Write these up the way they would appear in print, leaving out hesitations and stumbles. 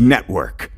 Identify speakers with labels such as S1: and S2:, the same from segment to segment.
S1: Network.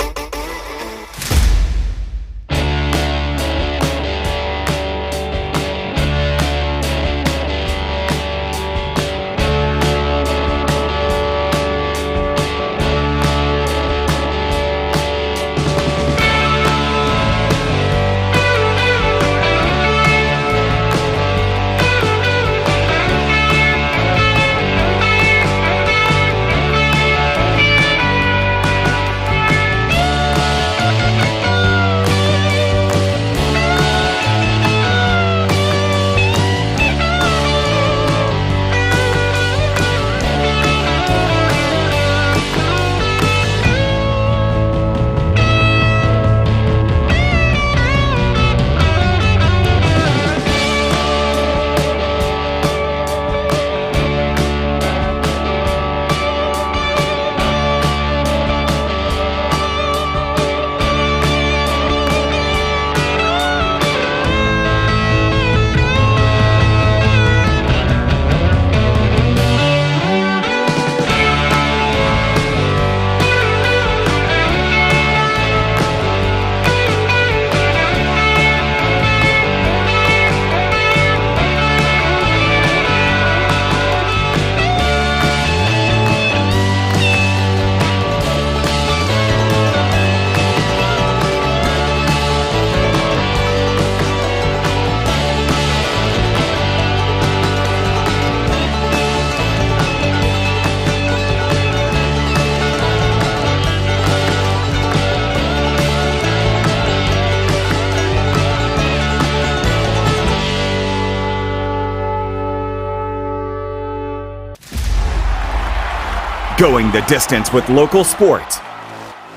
S1: Going the distance with local sports.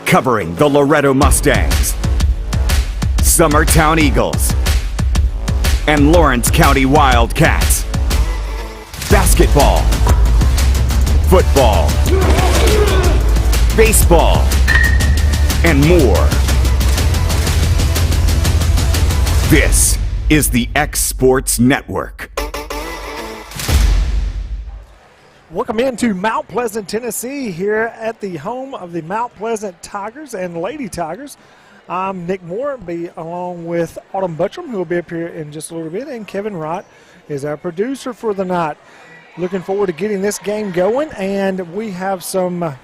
S1: Covering the Loretto Mustangs, Summertown Eagles, and Lawrence County Wildcats. Basketball, football, baseball, and more. This is the X Sports Network.
S2: Welcome into Mount Pleasant, Tennessee, here at the home of the Mount Pleasant Tigers and Lady Tigers. I'm Nick Moore, along with Autumn Buttram, who will be up here in just a little bit, and Kevin Wright is our producer for the night. Looking forward to getting this game going, and we have some,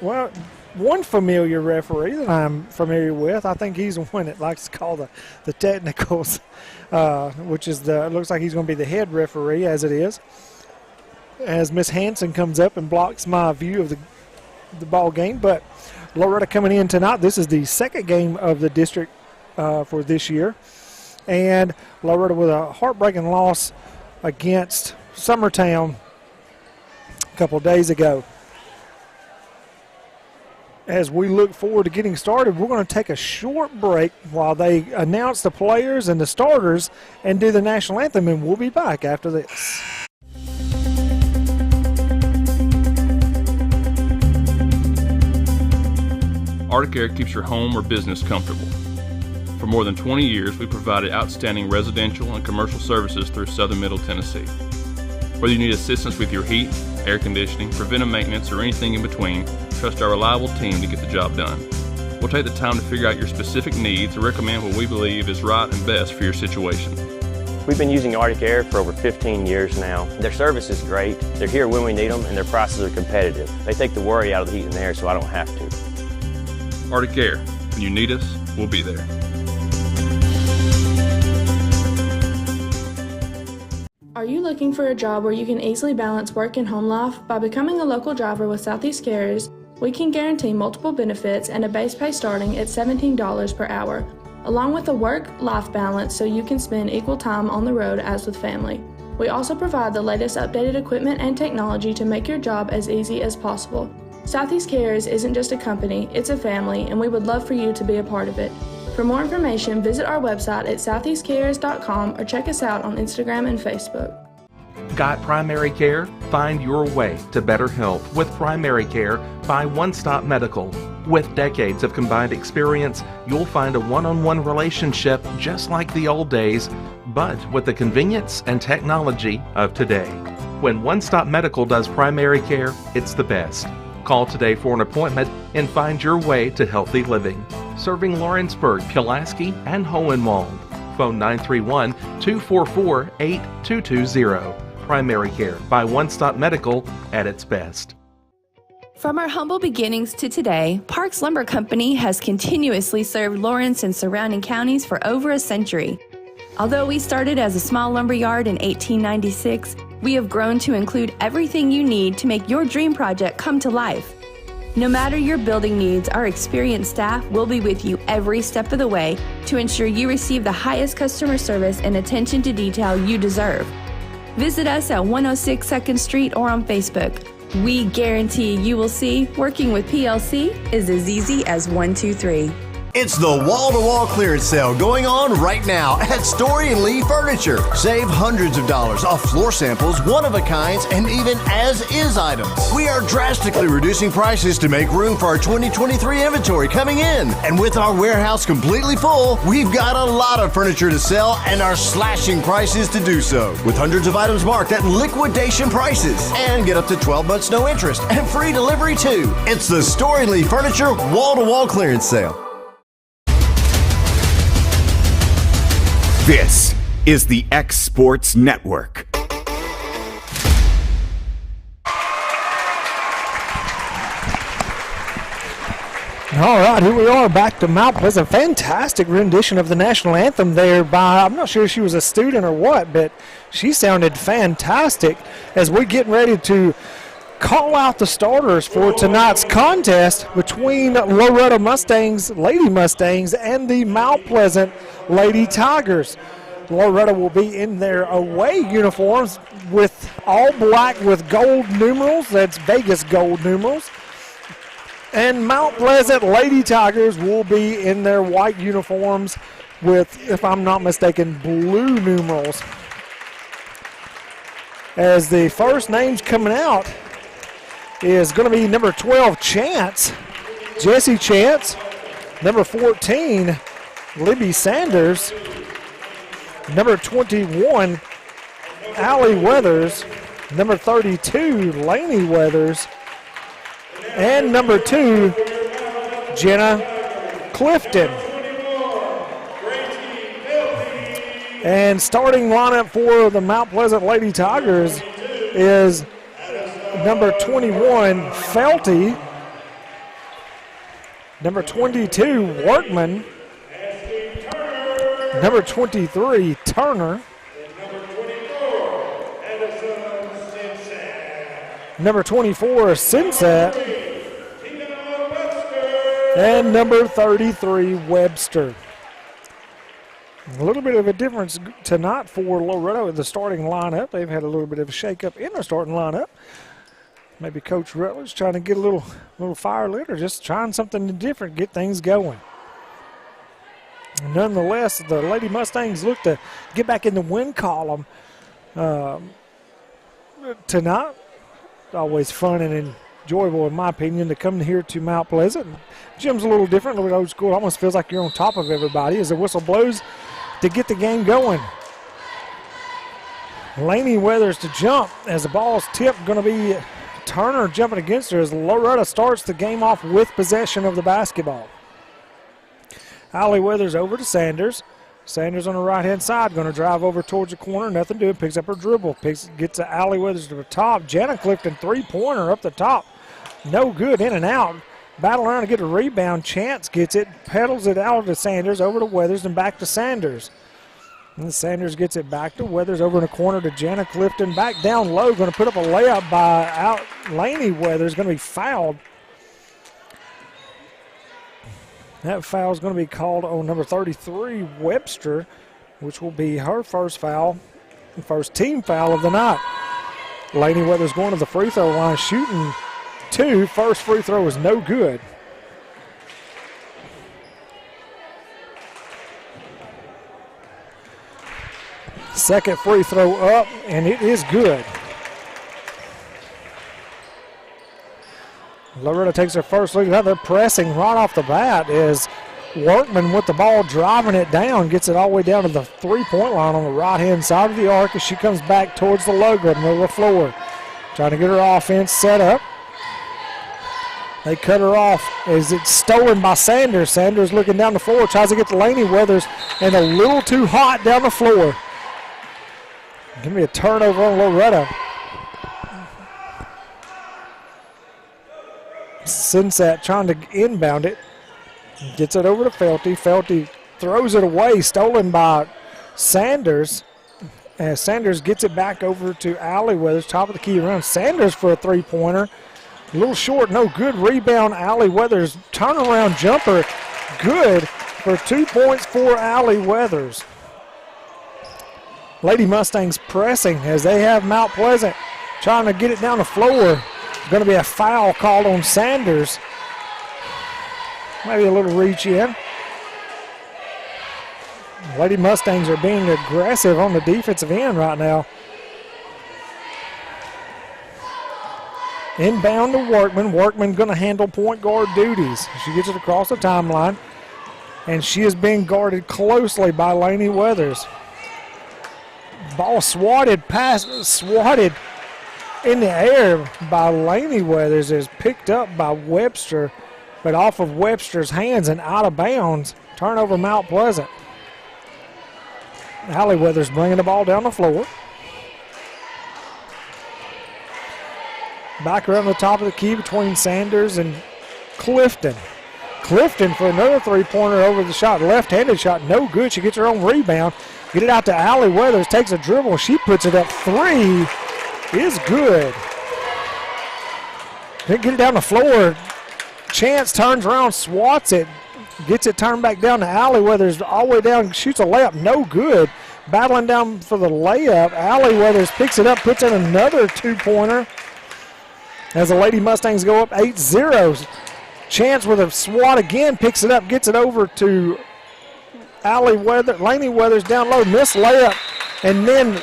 S2: one familiar referee that I'm familiar with. I think he's the one that likes to call the technicals, which is looks like he's going to be the head referee, as it is. As Miss Hanson comes up and blocks my view of the ball game. But Loretto coming in tonight. This is the second game of the district for this year. And Loretto with a heartbreaking loss against Summertown a couple of days ago. As we look forward to getting started, we're going to take a short break while they announce the players and the starters and do the national anthem, and we'll be back after this.
S3: Arctic Air keeps your home or business comfortable. For more than 20 years, we provided outstanding residential and commercial services through southern Middle Tennessee. Whether you need assistance with your heat, air conditioning, preventive maintenance, or anything in between, trust our reliable team to get the job done. We'll take the time to figure out your specific needs and recommend what we believe is right and best for your situation.
S4: We've been using Arctic Air for over 15 years now. Their service is great, they're here when we need them, and their prices are competitive. They take the worry out of the heat and air so I don't have to.
S3: Arctic Air. When you need us, we'll be there.
S5: Are you looking for a job where you can easily balance work and home life? By becoming a local driver with Southeast Carriers, we can guarantee multiple benefits and a base pay starting at $17 per hour, along with a work-life balance so you can spend equal time on the road as with family. We also provide the latest updated equipment and technology to make your job as easy as possible. Southeast Carriers isn't just a company, it's a family, and we would love for you to be a part of it. For more information, visit our website at southeastcarriers.com or check us out on Instagram and Facebook.
S6: Got primary care? Find your way to better health with Primary Care by One Stop Medical. With decades of combined experience, you'll find a one-on-one relationship just like the old days, but with the convenience and technology of today. When One Stop Medical does primary care, it's the best. Call today for an appointment and find your way to healthy living. Serving Lawrenceburg, Pulaski, and Hohenwald. Phone 931-244-8220. Primary care by One Stop Medical at its best.
S7: From our humble beginnings to today, Parks Lumber Company has continuously served Lawrence and surrounding counties for over a century. Although we started as a small lumber yard in 1896, we have grown to include everything you need to make your dream project come to life. No matter your building needs, our experienced staff will be with you every step of the way to ensure you receive the highest customer service and attention to detail you deserve. Visit us at 106 2nd Street or on Facebook. We guarantee you will see working with PLC is as easy as 1, 2, 3.
S8: It's the wall-to-wall clearance sale going on right now at Story & Lee Furniture. Save hundreds of dollars off floor samples, one-of-a-kinds, and even as-is items. We are drastically reducing prices to make room for our 2023 inventory coming in. And with our warehouse completely full, we've got a lot of furniture to sell and are slashing prices to do so. With hundreds of items marked at liquidation prices. And get up to 12 months no interest and free delivery too. It's the Story & Lee Furniture wall-to-wall clearance sale.
S1: This is the X Sports Network.
S2: All right, here we are back to Mount Pleasant. Fantastic rendition of the national anthem there by, I'm not sure if she was a student or what, but she sounded fantastic as we're getting ready to call out the starters for tonight's contest between Loretto Mustangs, Lady Mustangs, and the Mount Pleasant Lady Tigers. Loretto will be in their away uniforms with all black with gold numerals. That's Vegas gold numerals. And Mount Pleasant Lady Tigers will be in their white uniforms with, if I'm not mistaken, blue numerals. As the first names coming out is going to be number 12, Chance, Jesse Chance, number 14, Libby Sanders, number 21, Allie Weathers, number 32, Laney Weathers, and number 2, Jenna Clifton. And starting lineup for the Mount Pleasant Lady Tigers is number 21, Felty, number 22, Workman, number 23, Turner, number 24, Sinsat, and number 33, Webster. A little bit of a difference tonight for Loretto in the starting lineup. They've had a little bit of a shake-up in their starting lineup. Maybe Coach Rutledge trying to get a little fire lit or just trying something different, get things going. Nonetheless, the Lady Mustangs look to get back in the win column tonight. Always fun and enjoyable, in my opinion, to come here to Mount Pleasant. Gym's a little different, a little old school. Almost feels like you're on top of everybody as the whistle blows to get the game going. Laney Weathers to jump as the ball's tipped. Going to be Turner jumping against her as Loretto starts the game off with possession of the basketball. Allie Weathers over to Sanders. Sanders on the right-hand side, going to drive over towards the corner. Nothing doing, picks up her dribble. Gets to Allie Weathers to the top. Jenna Clifton, three-pointer up the top. No good, in and out. Battle around to get a rebound. Chance gets it, pedals it out to Sanders, over to Weathers, and back to Sanders. And Sanders gets it back to Weathers, over in the corner to Jenna Clifton. Back down low, going to put up a layup by Laney Weathers, going to be fouled. That foul is going to be called on number 33, Webster, which will be her first foul, first team foul of the night. Laney Weathers going to the free throw line, shooting 2. First free throw is no good. Second free throw up, and it is good. Loretto takes her first look at that. They're pressing right off the bat as Workman with the ball driving it down, gets it all the way down to the three-point line on the right-hand side of the arc as she comes back towards the logo, middle of the floor. Trying to get her offense set up. They cut her off as it's stolen by Sanders. Sanders looking down the floor, tries to get to Laney Weathers, and a little too hot down the floor. Give me a turnover on Loretto. Sinsat trying to inbound it. Gets it over to Felty. Felty throws it away, stolen by Sanders. As Sanders gets it back over to Allie Weathers, top of the key around. Sanders for a three-pointer. A little short, no good. Rebound, Allie Weathers. Turnaround jumper, good for 2 points for Allie Weathers. Lady Mustangs pressing as they have Mount Pleasant trying to get it down the floor. Going to be a foul called on Sanders. Maybe a little reach in. Lady Mustangs are being aggressive on the defensive end right now. Inbound to Workman. Workman going to handle point guard duties. She gets it across the timeline, and she is being guarded closely by Laney Weathers. Ball swatted in the air by Laney Weathers, is picked up by Webster, but off of Webster's hands and out of bounds. Turnover Mount Pleasant. Allie Weathers bringing the ball down the floor. Back around the top of the key between Sanders and Clifton. Clifton for another three-pointer over the shot. Left-handed shot, no good. She gets her own rebound. Get it out to Allie Weathers, takes a dribble. She puts it up. Three is good. Didn't get it down the floor. Chance turns around, swats it. Gets it turned back down to Allie Weathers, all the way down, shoots a layup, no good. Battling down for the layup. Allie Weathers picks it up, puts in another two-pointer as the Lady Mustangs go up 8-0. Chance with a swat again, picks it up, gets it over to Laney Weathers down low, missed layup, and then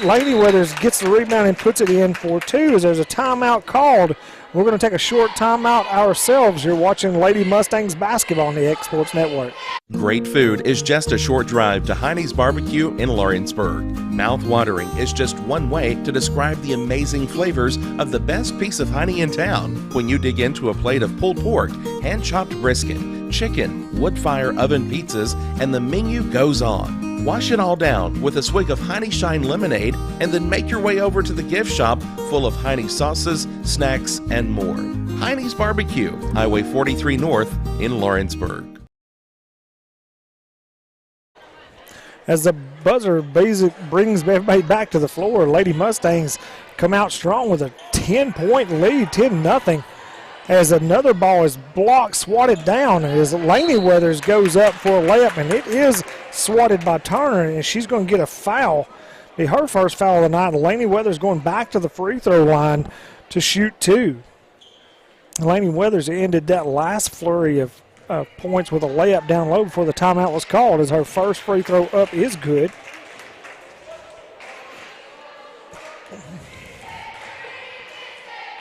S2: Laney Weathers gets the rebound and puts it in for two as there's a timeout called. We're going to take a short timeout ourselves. You're watching Lady Mustangs basketball on the X Sports Network.
S6: Great food is just a short drive to Heine's Barbecue in Lawrenceburg. Mouth-watering is just one way to describe the amazing flavors of the best piece of Heine in town. When you dig into a plate of pulled pork, hand-chopped brisket, chicken, wood-fire oven pizzas, and the menu goes on. Wash it all down with a swig of Heine Shine lemonade and then make your way over to the gift shop full of Heine sauces, snacks, and more. Heine's Barbecue, Highway 43 North in Lawrenceburg.
S2: As the buzzer brings everybody back to the floor, Lady Mustangs come out strong with a 10-point lead, 10-0. As another ball is blocked, swatted down, as Laney Weathers goes up for a layup, and it is swatted by Turner, and she's going to get a foul. Be her first foul of the night. Laney Weathers going back to the free throw line to shoot two. Laney Weathers ended that last flurry of points with a layup down low before the timeout was called, as her first free throw up is good.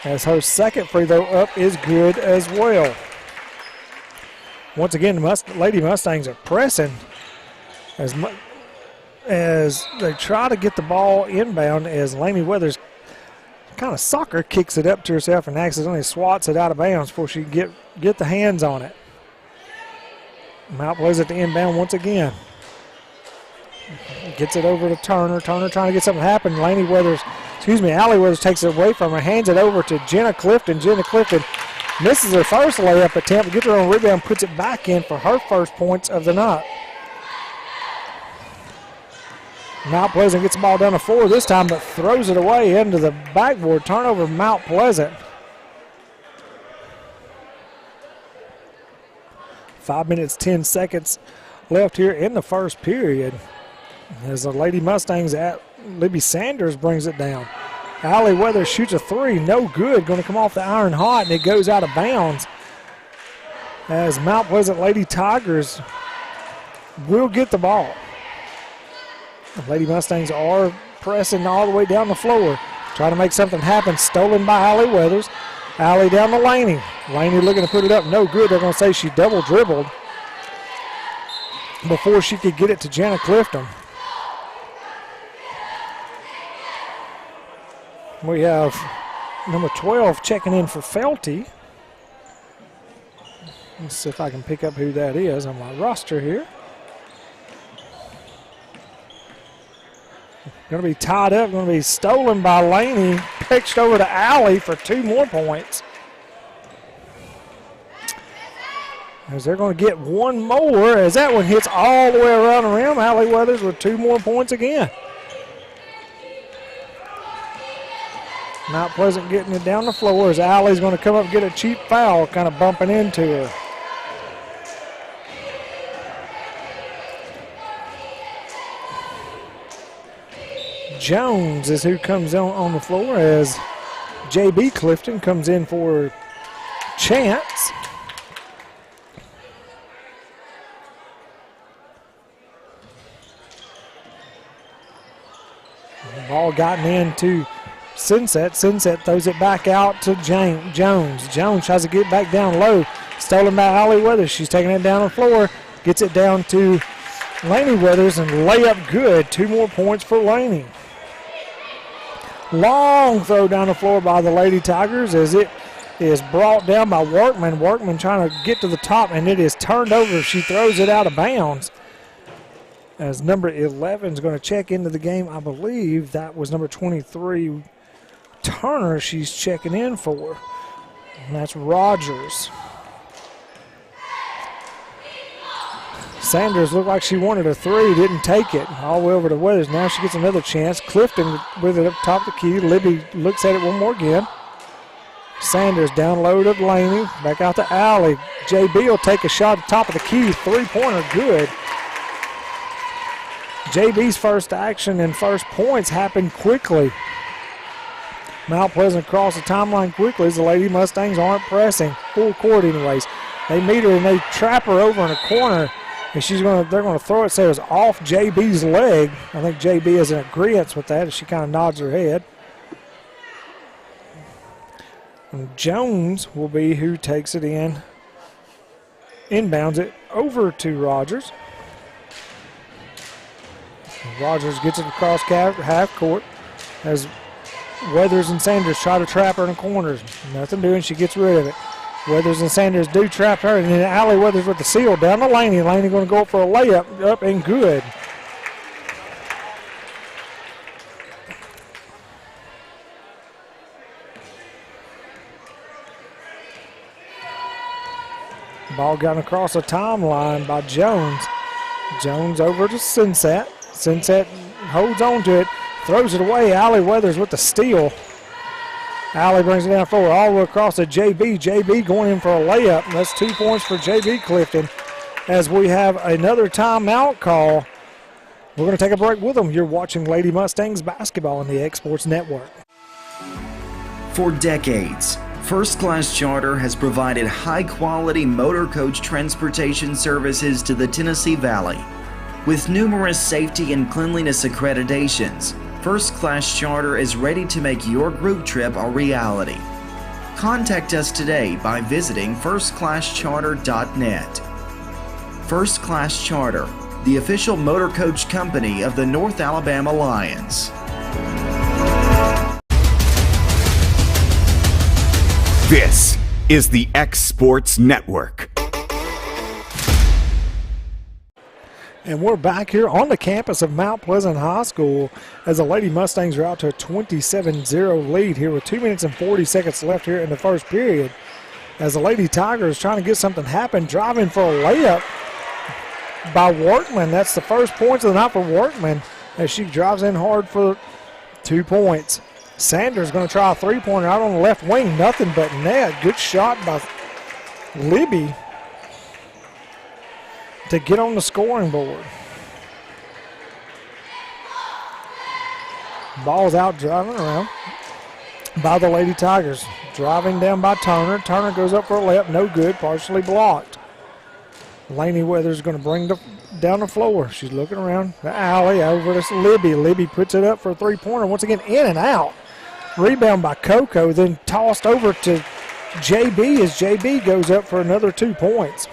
S2: As her second free throw up is good as well. Once again, the Lady Mustangs are pressing as they try to get the ball inbound, as Laney Weathers kind of soccer kicks it up to herself and accidentally swats it out of bounds before she can get the hands on it. Mount Pleasant to inbound once again. Gets it over to Turner. Turner trying to get something to happen. Allie Weathers takes it away from her, hands it over to Jenna Clifton. Jenna Clifton misses her first layup attempt, gets her own rebound, puts it back in for her first points of the night. Mount Pleasant gets the ball down the floor this time, but throws it away into the backboard. Turnover Mount Pleasant. 5 minutes, 10 seconds left here in the first period. As the Lady Mustangs Libby Sanders brings it down. Allie Weathers shoots a three, no good. Going to come off the iron hot, and it goes out of bounds. As Mount Pleasant Lady Tigers will get the ball. The Lady Mustangs are pressing all the way down the floor, trying to make something happen. Stolen by Allie Weathers. Allie down to Laney. Laney looking to put it up, no good. They're going to say she double dribbled before she could get it to Jana Clifton. We have number 12 checking in for Felty. Let's see if I can pick up who that is on my roster here. Going to be tied up, going to be stolen by Laney, pitched over to Allie for 2 more points. As they're going to get 1 more, as that one hits all the way around the rim. Allie Weathers with 2 more points again. Mount Pleasant getting it down the floor as Allie's going to come up and get a cheap foul, kind of bumping into her. Jones is who comes on the floor as J.B. Clifton comes in for Chance. The ball gotten into Sunset. Sunset throws it back out to Jones. Jones tries to get back down low. Stolen by Allie Weathers. She's taking it down the floor. Gets it down to Laney Weathers and layup good. 2 more points for Laney. Long throw down the floor by the Lady Tigers as it is brought down by Workman. Workman trying to get to the top, and it is turned over. She throws it out of bounds. As number 11 is going to check into the game, I believe that was number 23, Turner, she's checking in for. And that's Rogers. Sanders looked like she wanted a 3, didn't take it. All the way over to Weathers. Now she gets another chance. Clifton with it up top of the key. Libby looks at it one more again. Sanders down low to Laney. Back out to Allie. JB will take a shot at the top of the key. 3-pointer good. JB's first action and first points happened quickly. Mount Pleasant across the timeline quickly as the Lady Mustangs aren't pressing. Full court anyways. They meet her and they trap her over in a corner. And they're going to throw it, so it's off JB's leg. I think JB is in agreement with that as she kind of nods her head. And Jones will be who takes it in. Inbounds it over to Rogers. Rogers gets it across half court as Weathers and Sanders try to trap her in the corners. Nothing doing, she gets rid of it. Weathers and Sanders do trap her, and then Allie Weathers with the seal down to Laney. Laney going to go for a layup, up and good. Ball got across the timeline by Jones. Jones over to Sunset. Sunset holds on to it, throws it away. Allie Weathers with the steal. Allie brings it down forward all the way across to JB. JB going in for a layup. And that's 2 points for JB Clifton as we have another timeout call. We're going to take a break with them. You're watching Lady Mustangs basketball on the X-Sports Network.
S9: For decades, First Class Charter has provided high-quality motor coach transportation services to the Tennessee Valley. With numerous safety and cleanliness accreditations, First Class Charter is ready to make your group trip a reality. Contact us today by visiting firstclasscharter.net. First Class Charter, the official motor coach company of the North Alabama Lions.
S1: This is the X-Sports Network.
S2: And we're back here on the campus of Mount Pleasant High School as the Lady Mustangs are out to a 27-0 lead here with 2 minutes and 40 seconds left here in the first period. As the Lady Tigers trying to get something happen, driving for a layup by Workman. That's the first points of the night for Workman as she drives in hard for 2 points. Sanders going to try a 3-pointer out on the left wing. Nothing but net. Good shot by Libby to get on the scoring board. Ball's out driving around by the Lady Tigers. Driving down by Turner. Turner goes up for a layup. No good. Partially blocked. Laney Weathers going to bring down the floor. She's looking around the alley over to Libby. Libby puts it up for a 3-pointer. Once again, in and out. Rebound by Coco. Then tossed over to JB as JB goes up for another 2 points.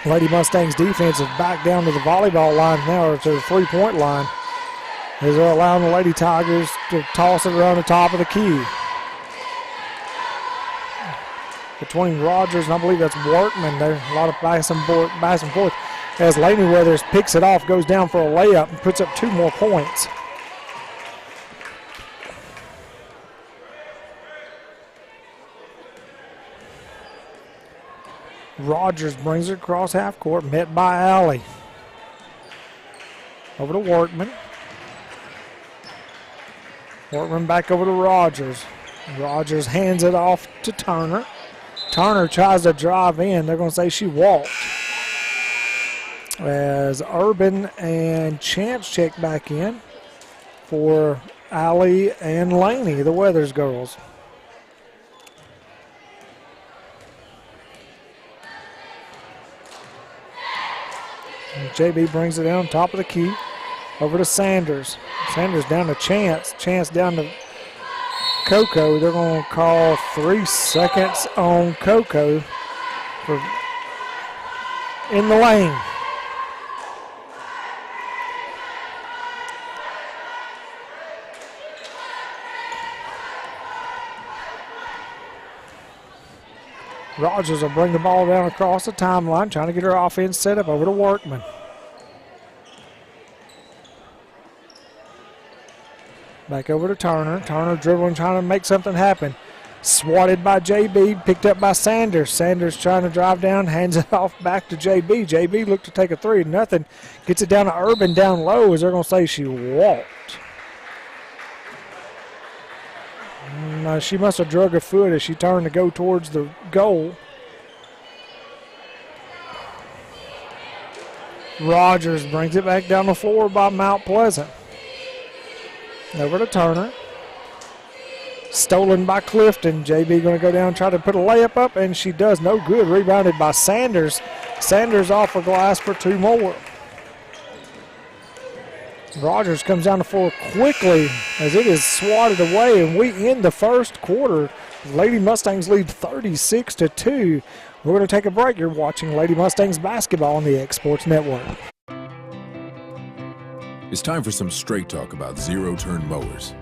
S2: Lady Mustangs defense is back down to the volleyball line now, or to the 3-point line. as they're allowing the Lady Tigers to toss it around the top of the key. Between Rogers and I believe that's Workman, there's a lot of back and forth. As Laney Weathers picks it off, goes down for a layup, and puts up 2 more points. Rogers brings it across half court, met by Alley. Over to Workman. Workman back over to Rogers. Rogers hands it off to Turner. Turner tries to drive in. They're going to say she walked. As Urban and Chance check back in for Alley and Laney, the Weathers girls. And JB brings it down top of the key over to Sanders. Sanders down to Chance. Chance down to Coco. They're going to call 3 seconds on Coco for in the lane. Rogers will bring the ball down across the timeline, trying to get her offense set up over to Workman. Back over to Turner. Turner dribbling, trying to make something happen. Swatted by JB, picked up by Sanders. Sanders trying to drive down, hands it off back to JB. JB looked to take a 3, nothing. Gets it down to Urban down low, as they're going to say she walked. She must have drug her foot as she turned to go towards the goal. Rogers brings it back down the floor by Mount Pleasant. Over to Turner. Stolen by Clifton. JB going to go down and try to put a layup up, and she does no good. Rebounded by Sanders. Sanders off the glass for 2 more. Rogers comes down the floor quickly as it is swatted away, and we end the first quarter. Lady Mustangs lead 36-2. We're going to take a break. You're watching Lady Mustangs basketball on the X Sports Network.
S10: It's time for some straight talk about zero-turn mowers.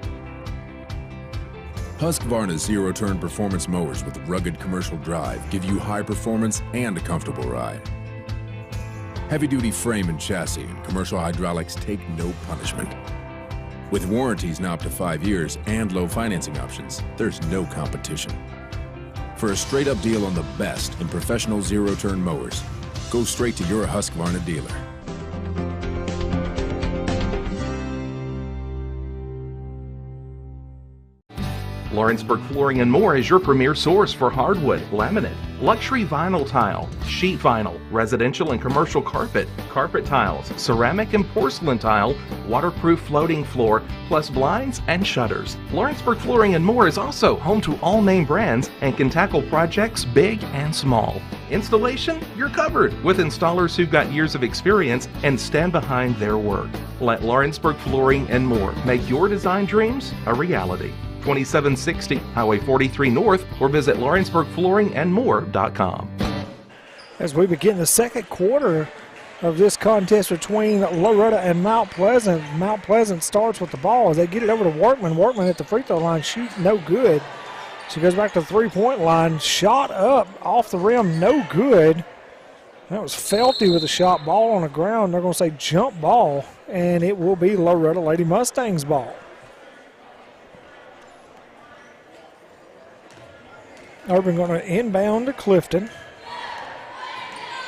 S10: Husqvarna's zero-turn performance mowers with rugged commercial drive give you high performance and a comfortable ride. Heavy-duty frame and chassis and commercial hydraulics take no punishment. With warranties now up to 5 years and low financing options, there's no competition. For a straight-up deal on the best in professional zero-turn mowers, go straight to your Husqvarna dealer.
S6: Lawrenceburg Flooring and More is your premier source for hardwood, laminate, luxury vinyl tile, sheet vinyl, residential and commercial carpet, carpet tiles, ceramic and porcelain tile, waterproof floating floor, plus blinds and shutters. Lawrenceburg Flooring and More is also home to all name brands and can tackle projects big and small. Installation? You're covered with installers who've got years of experience and stand behind their work. Let Lawrenceburg Flooring and More make your design dreams a reality. 2760 Highway 43 North, or visit LawrenceburgFlooringandMore.com.
S2: As we begin the second quarter of this contest between Loretto and Mount Pleasant starts with the ball as they get it over to Workman. Workman at the free throw line, she's no good. She goes back to the three-point line, shot up off the rim, no good. That was Felty with a shot, ball on the ground. They're going to say jump ball, and it will be Loretto Lady Mustangs ball. Urban going to inbound to Clifton.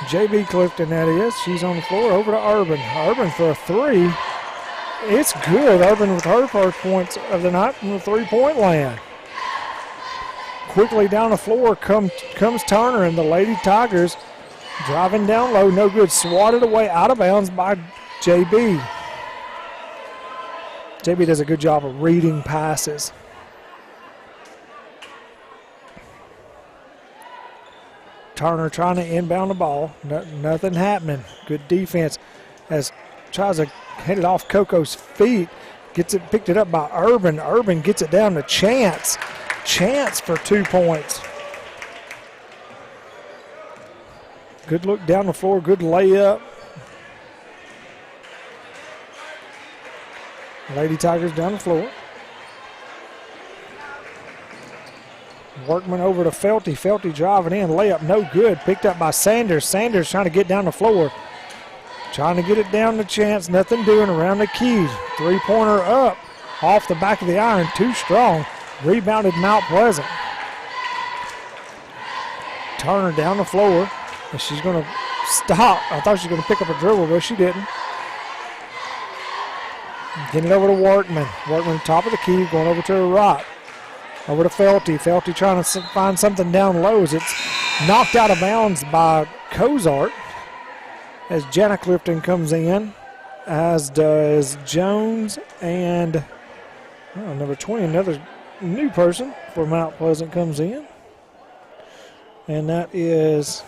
S2: JB Clifton, that is. She's on the floor, over to Urban. Urban for a 3. It's good. Urban with her first points of the night from the three-point land. Quickly down the floor comes Turner, and the Lady Tigers driving down low, no good. Swatted away, out of bounds by JB. JB does a good job of reading passes. Turner trying to inbound the ball. Nothing happening. Good defense as tries to head it off Coco's feet. Gets it, picked it up by Urban. Urban gets it down to Chance. Chance for 2 points. Good look down the floor. Good layup. Lady Tigers down the floor. Workman over to Felty. Felty driving in. Layup no good. Picked up by Sanders. Sanders trying to get down the floor. Trying to get it down to Chance. Nothing doing around the key. Three-pointer up. Off the back of the iron. Too strong. Rebounded Mount Pleasant. Turner down the floor. And she's going to stop. I thought she was going to pick up a dribble, but she didn't. Getting it over to Workman. Workman top of the key. Going over to the right. Over to Felty. Felty trying to find something down low as it's knocked out of bounds by Cozart as Jana Clifton comes in, as does Jones and number 20, another new person for Mount Pleasant comes in. And that is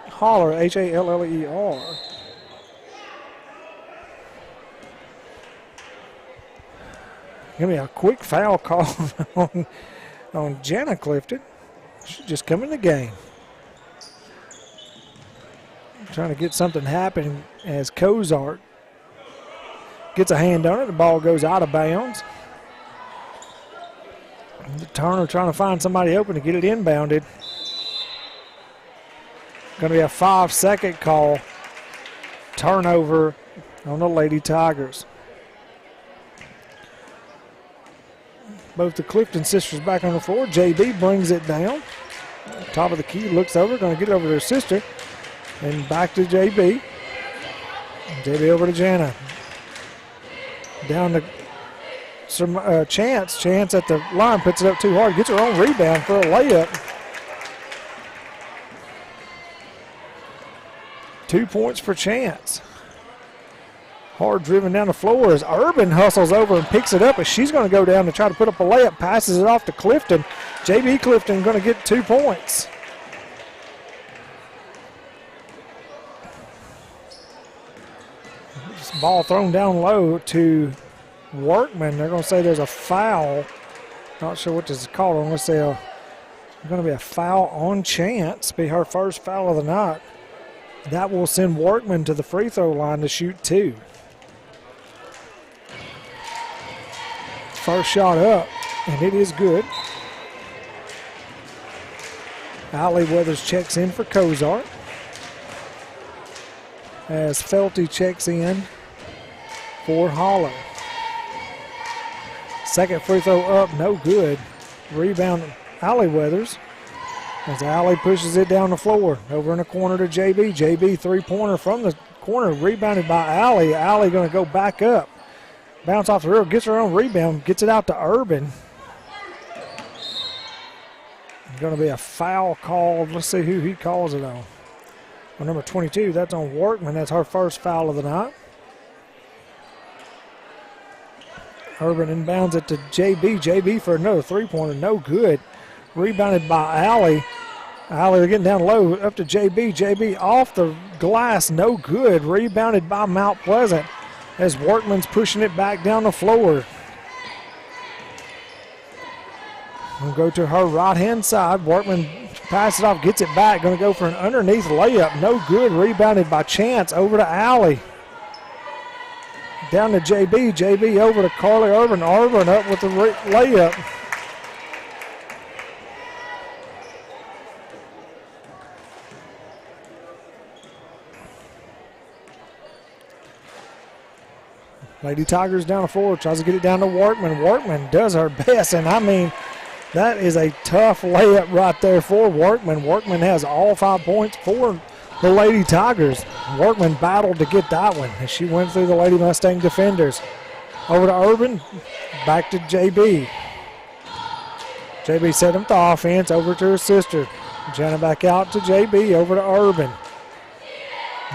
S2: Haller, Halleer. Going to be a quick foul call on Jana Clifton. She's just come in the game. Trying to get something happening as Cozart gets a hand on it. The ball goes out of bounds. Turner trying to find somebody open to get it inbounded. Going to be a 5-second call. Turnover on the Lady Tigers. Both the Clifton sisters back on the floor. JB brings it down. Top of the key, looks over, going to get it over to her sister. And back to JB. JB over to Jana. Down to Chance. Chance at the line, puts it up too hard. Gets her own rebound for a layup. 2 points for Chance. Hard driven down the floor as Urban hustles over and picks it up as she's going to go down to try to put up a layup. Passes it off to Clifton. JB Clifton going to get 2 points. This ball thrown down low to Workman. They're going to say there's a foul. Not sure what this is called. I'm going to say going to be a foul on Chance. Be her first foul of the night. That will send Workman to the free throw line to shoot 2. First shot up, and it is good. Allie Weathers checks in for Cozart. As Felty checks in for Haller. Second free throw up, no good. Rebound, Allie Weathers. As Allie pushes it down the floor. Over in the corner to JB. JB three-pointer from the corner, rebounded by Allie. Allie going to go back up. Bounce off the rim, gets her own rebound, gets it out to Urban. Going to be a foul called. Let's see who he calls it on. Well, number 22, that's on Workman. That's her first foul of the night. Urban inbounds it to JB. JB for another three-pointer, no good. Rebounded by Allie. Allie getting down low, up to JB. JB off the glass, no good. Rebounded by Mount Pleasant as Workman's pushing it back down the floor. We'll go to her right-hand side. Workman passes it off, gets it back. Going to go for an underneath layup. No good. Rebounded by Chance. Over to Allie. Down to JB. JB over to Carly Urban. Urban up with the layup. Lady Tigers down the floor, tries to get it down to Workman. Workman does her best, and I mean, that is a tough layup right there for Workman. Workman has all 5 points for the Lady Tigers. Workman battled to get that one as she went through the Lady Mustang defenders. Over to Urban, back to JB. JB set him the offense, over to her sister. Jana back out to JB, over to Urban.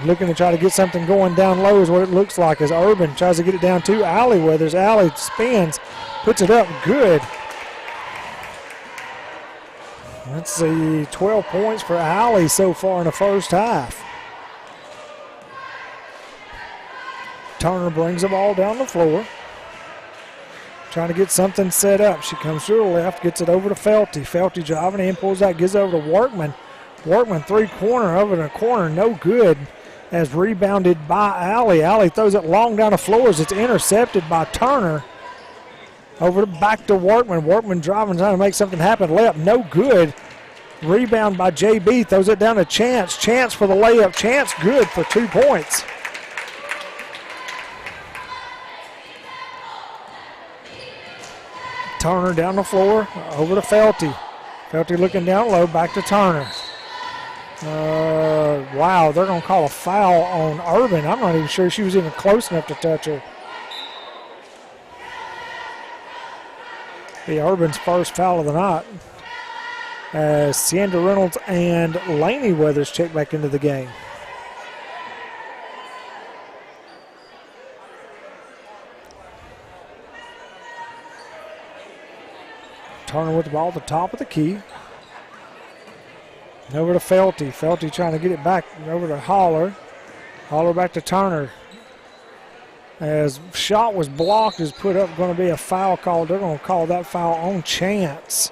S2: Looking to try to get something going down low is what it looks like as Urban tries to get it down to Allie Weathers. Allie spins, puts it up, good. Let's see, 12 points for Allie so far in the first half. Turner brings the ball down the floor. Trying to get something set up. She comes through the left, gets it over to Felty. Felty driving in, pulls out, gives it over to Workman. Workman three-pointer over in the corner, no good. as rebounded by Alley. Alley throws it long down the floors. It's intercepted by Turner. Back to Workman. Workman driving, trying to make something happen. Layup, no good. Rebound by JB. Throws it down to Chance. Chance for the layup. Chance good for 2 points. Turner down the floor. Over to Felty. Felty looking down low. Back to Turner. Wow, they're going to call a foul on Urban. I'm not even sure she was even close enough to touch her. The Urban's first foul of the night. As Sandra Reynolds and Laney Weathers check back into the game. Turner with the ball at the top of the key. Over to Felty. Felty trying to get it back over to Holler. Holler back to Turner. As shot was blocked, is put up, going to be a foul called. They're going to call that foul on Chance.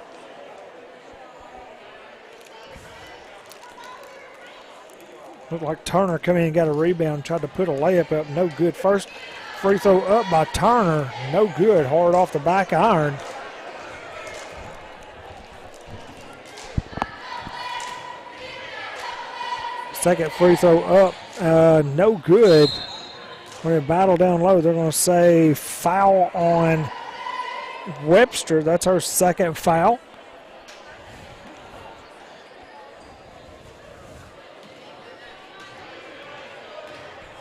S2: Looked like Turner come in and got a rebound, tried to put a layup up, no good. First free throw up by Turner, no good, hard off the back iron. Second free throw up, no good. When they battle down low, they're going to say foul on Webster. That's her second foul.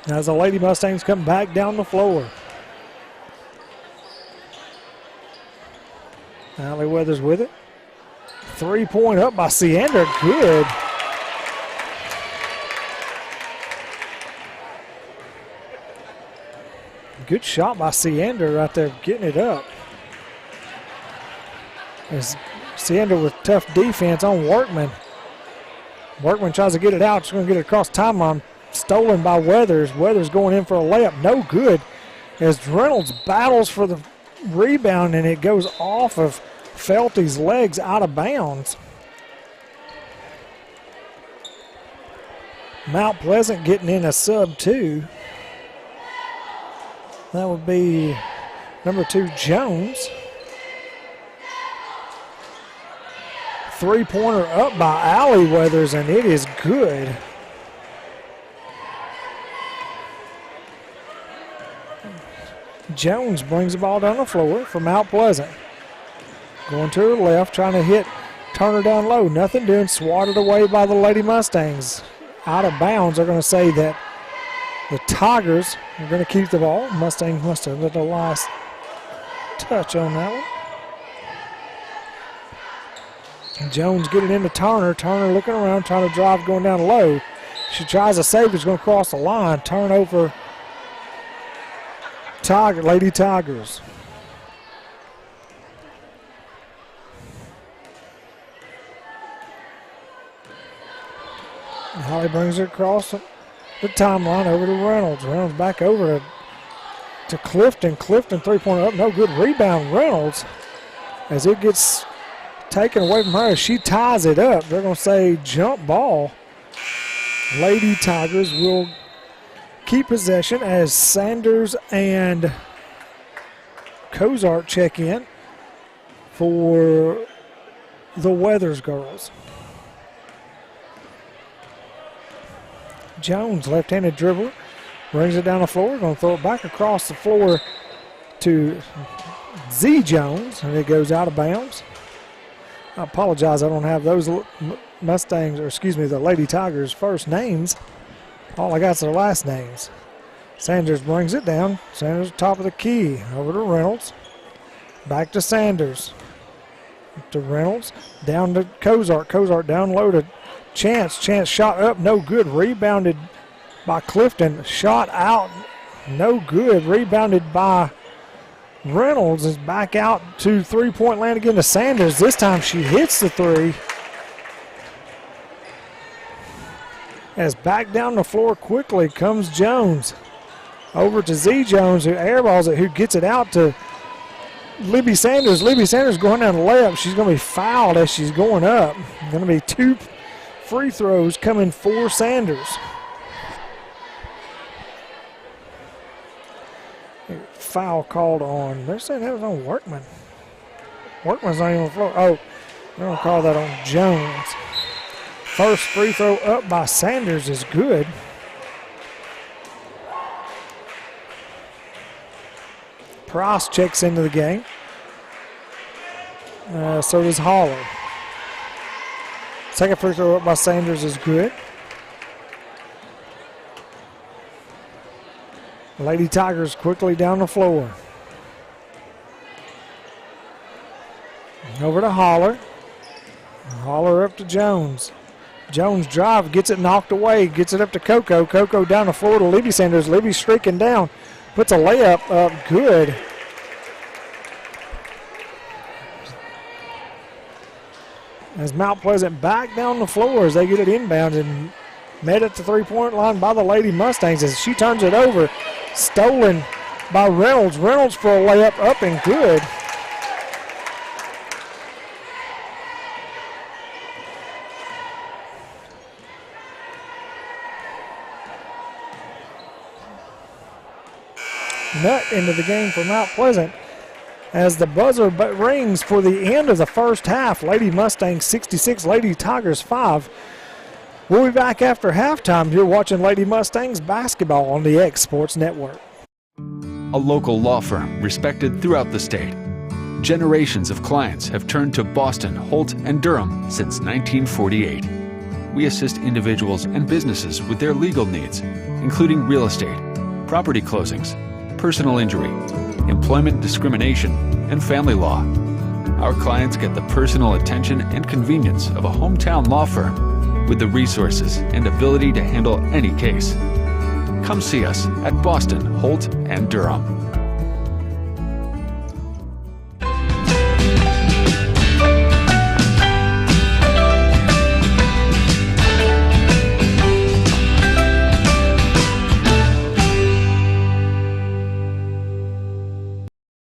S2: As the Lady Mustangs come back down the floor. Allie Weathers with it. 3-point up by Siander, good. Good shot by Siander right there, getting it up. As Siander with tough defense on Workman. Workman tries to get it out. She's going to get it across timeline. Stolen by Weathers. Weathers going in for a layup. No good. As Reynolds battles for the rebound and it goes off of Felty's legs out of bounds. Mount Pleasant getting in a sub 2. That would be number 2, Jones. 3-pointer up by Allie Weathers, and it is good. Jones brings the ball down the floor for Mount Pleasant. Going to her left, trying to hit Turner down low. Nothing doing, swatted away by the Lady Mustangs. Out of bounds, they're going to say that the Tigers are going to keep the ball. Mustangs must have got the last touch on that one. Jones getting into Turner. Turner looking around, trying to drive, going down low. She tries to save, it's going to cross the line. Turnover, Lady Tigers. Holly brings it across the timeline over to Reynolds. Reynolds back over to Clifton. Clifton 3-pointer up, no good. Rebound Reynolds as it gets taken away from her. She ties it up. They're going to say jump ball. Lady Tigers will keep possession as Sanders and Cozart check in for the Weathers girls. Jones, left-handed dribbler, brings it down the floor. Going to throw it back across the floor to Z Jones, and it goes out of bounds. I apologize, I don't have those Mustangs, or excuse me, the Lady Tigers' first names. All I got is their last names. Sanders brings it down. Sanders top of the key. Over to Reynolds. Back to Sanders. To Reynolds. Down to Cozart. Cozart down low to Chance. Chance shot up. No good. Rebounded by Clifton. Shot out. No good. Rebounded by Reynolds. Is back out to three-point land again to Sanders. This time she hits the three. As back down the floor quickly comes Jones. Over to Z Jones, who airballs it, who gets it out to Libby Sanders. Libby Sanders going down the layup. She's going to be fouled as she's going up. Going to be 2 free throws coming for Sanders. foul called on. They're saying that was on Workman. Workman's not even on the floor. Oh, they're going to call that on Jones. First free throw up by Sanders is good. Price checks into the game. So does Holler. Second free throw up by Sanders is good. Lady Tigers quickly down the floor. Over to Holler. Holler up to Jones. Jones drive, gets it knocked away, gets it up to Coco. Coco down the floor to Libby Sanders. Libby streaking down, puts a layup up, good. As Mount Pleasant back down the floor as they get it inbound and met at the three-point line by the Lady Mustangs as she turns it over. Stolen by Reynolds. Reynolds for a layup up and good. Nut into the game for Mount Pleasant as the buzzer rings for the end of the first half. Lady Mustangs 66, Lady Tigers 5. We'll be back after halftime. You're watching Lady Mustangs basketball on the X Sports Network.
S11: A local law firm respected throughout the state. Generations of clients have turned to Boston, Holt, and Durham since 1948. We assist individuals and businesses with their legal needs, including real estate, property closings, personal injury, employment discrimination, and family law. Our clients get the personal attention and convenience of a hometown law firm with the resources and ability to handle any case. Come see us at Boston, Holt, and Durham.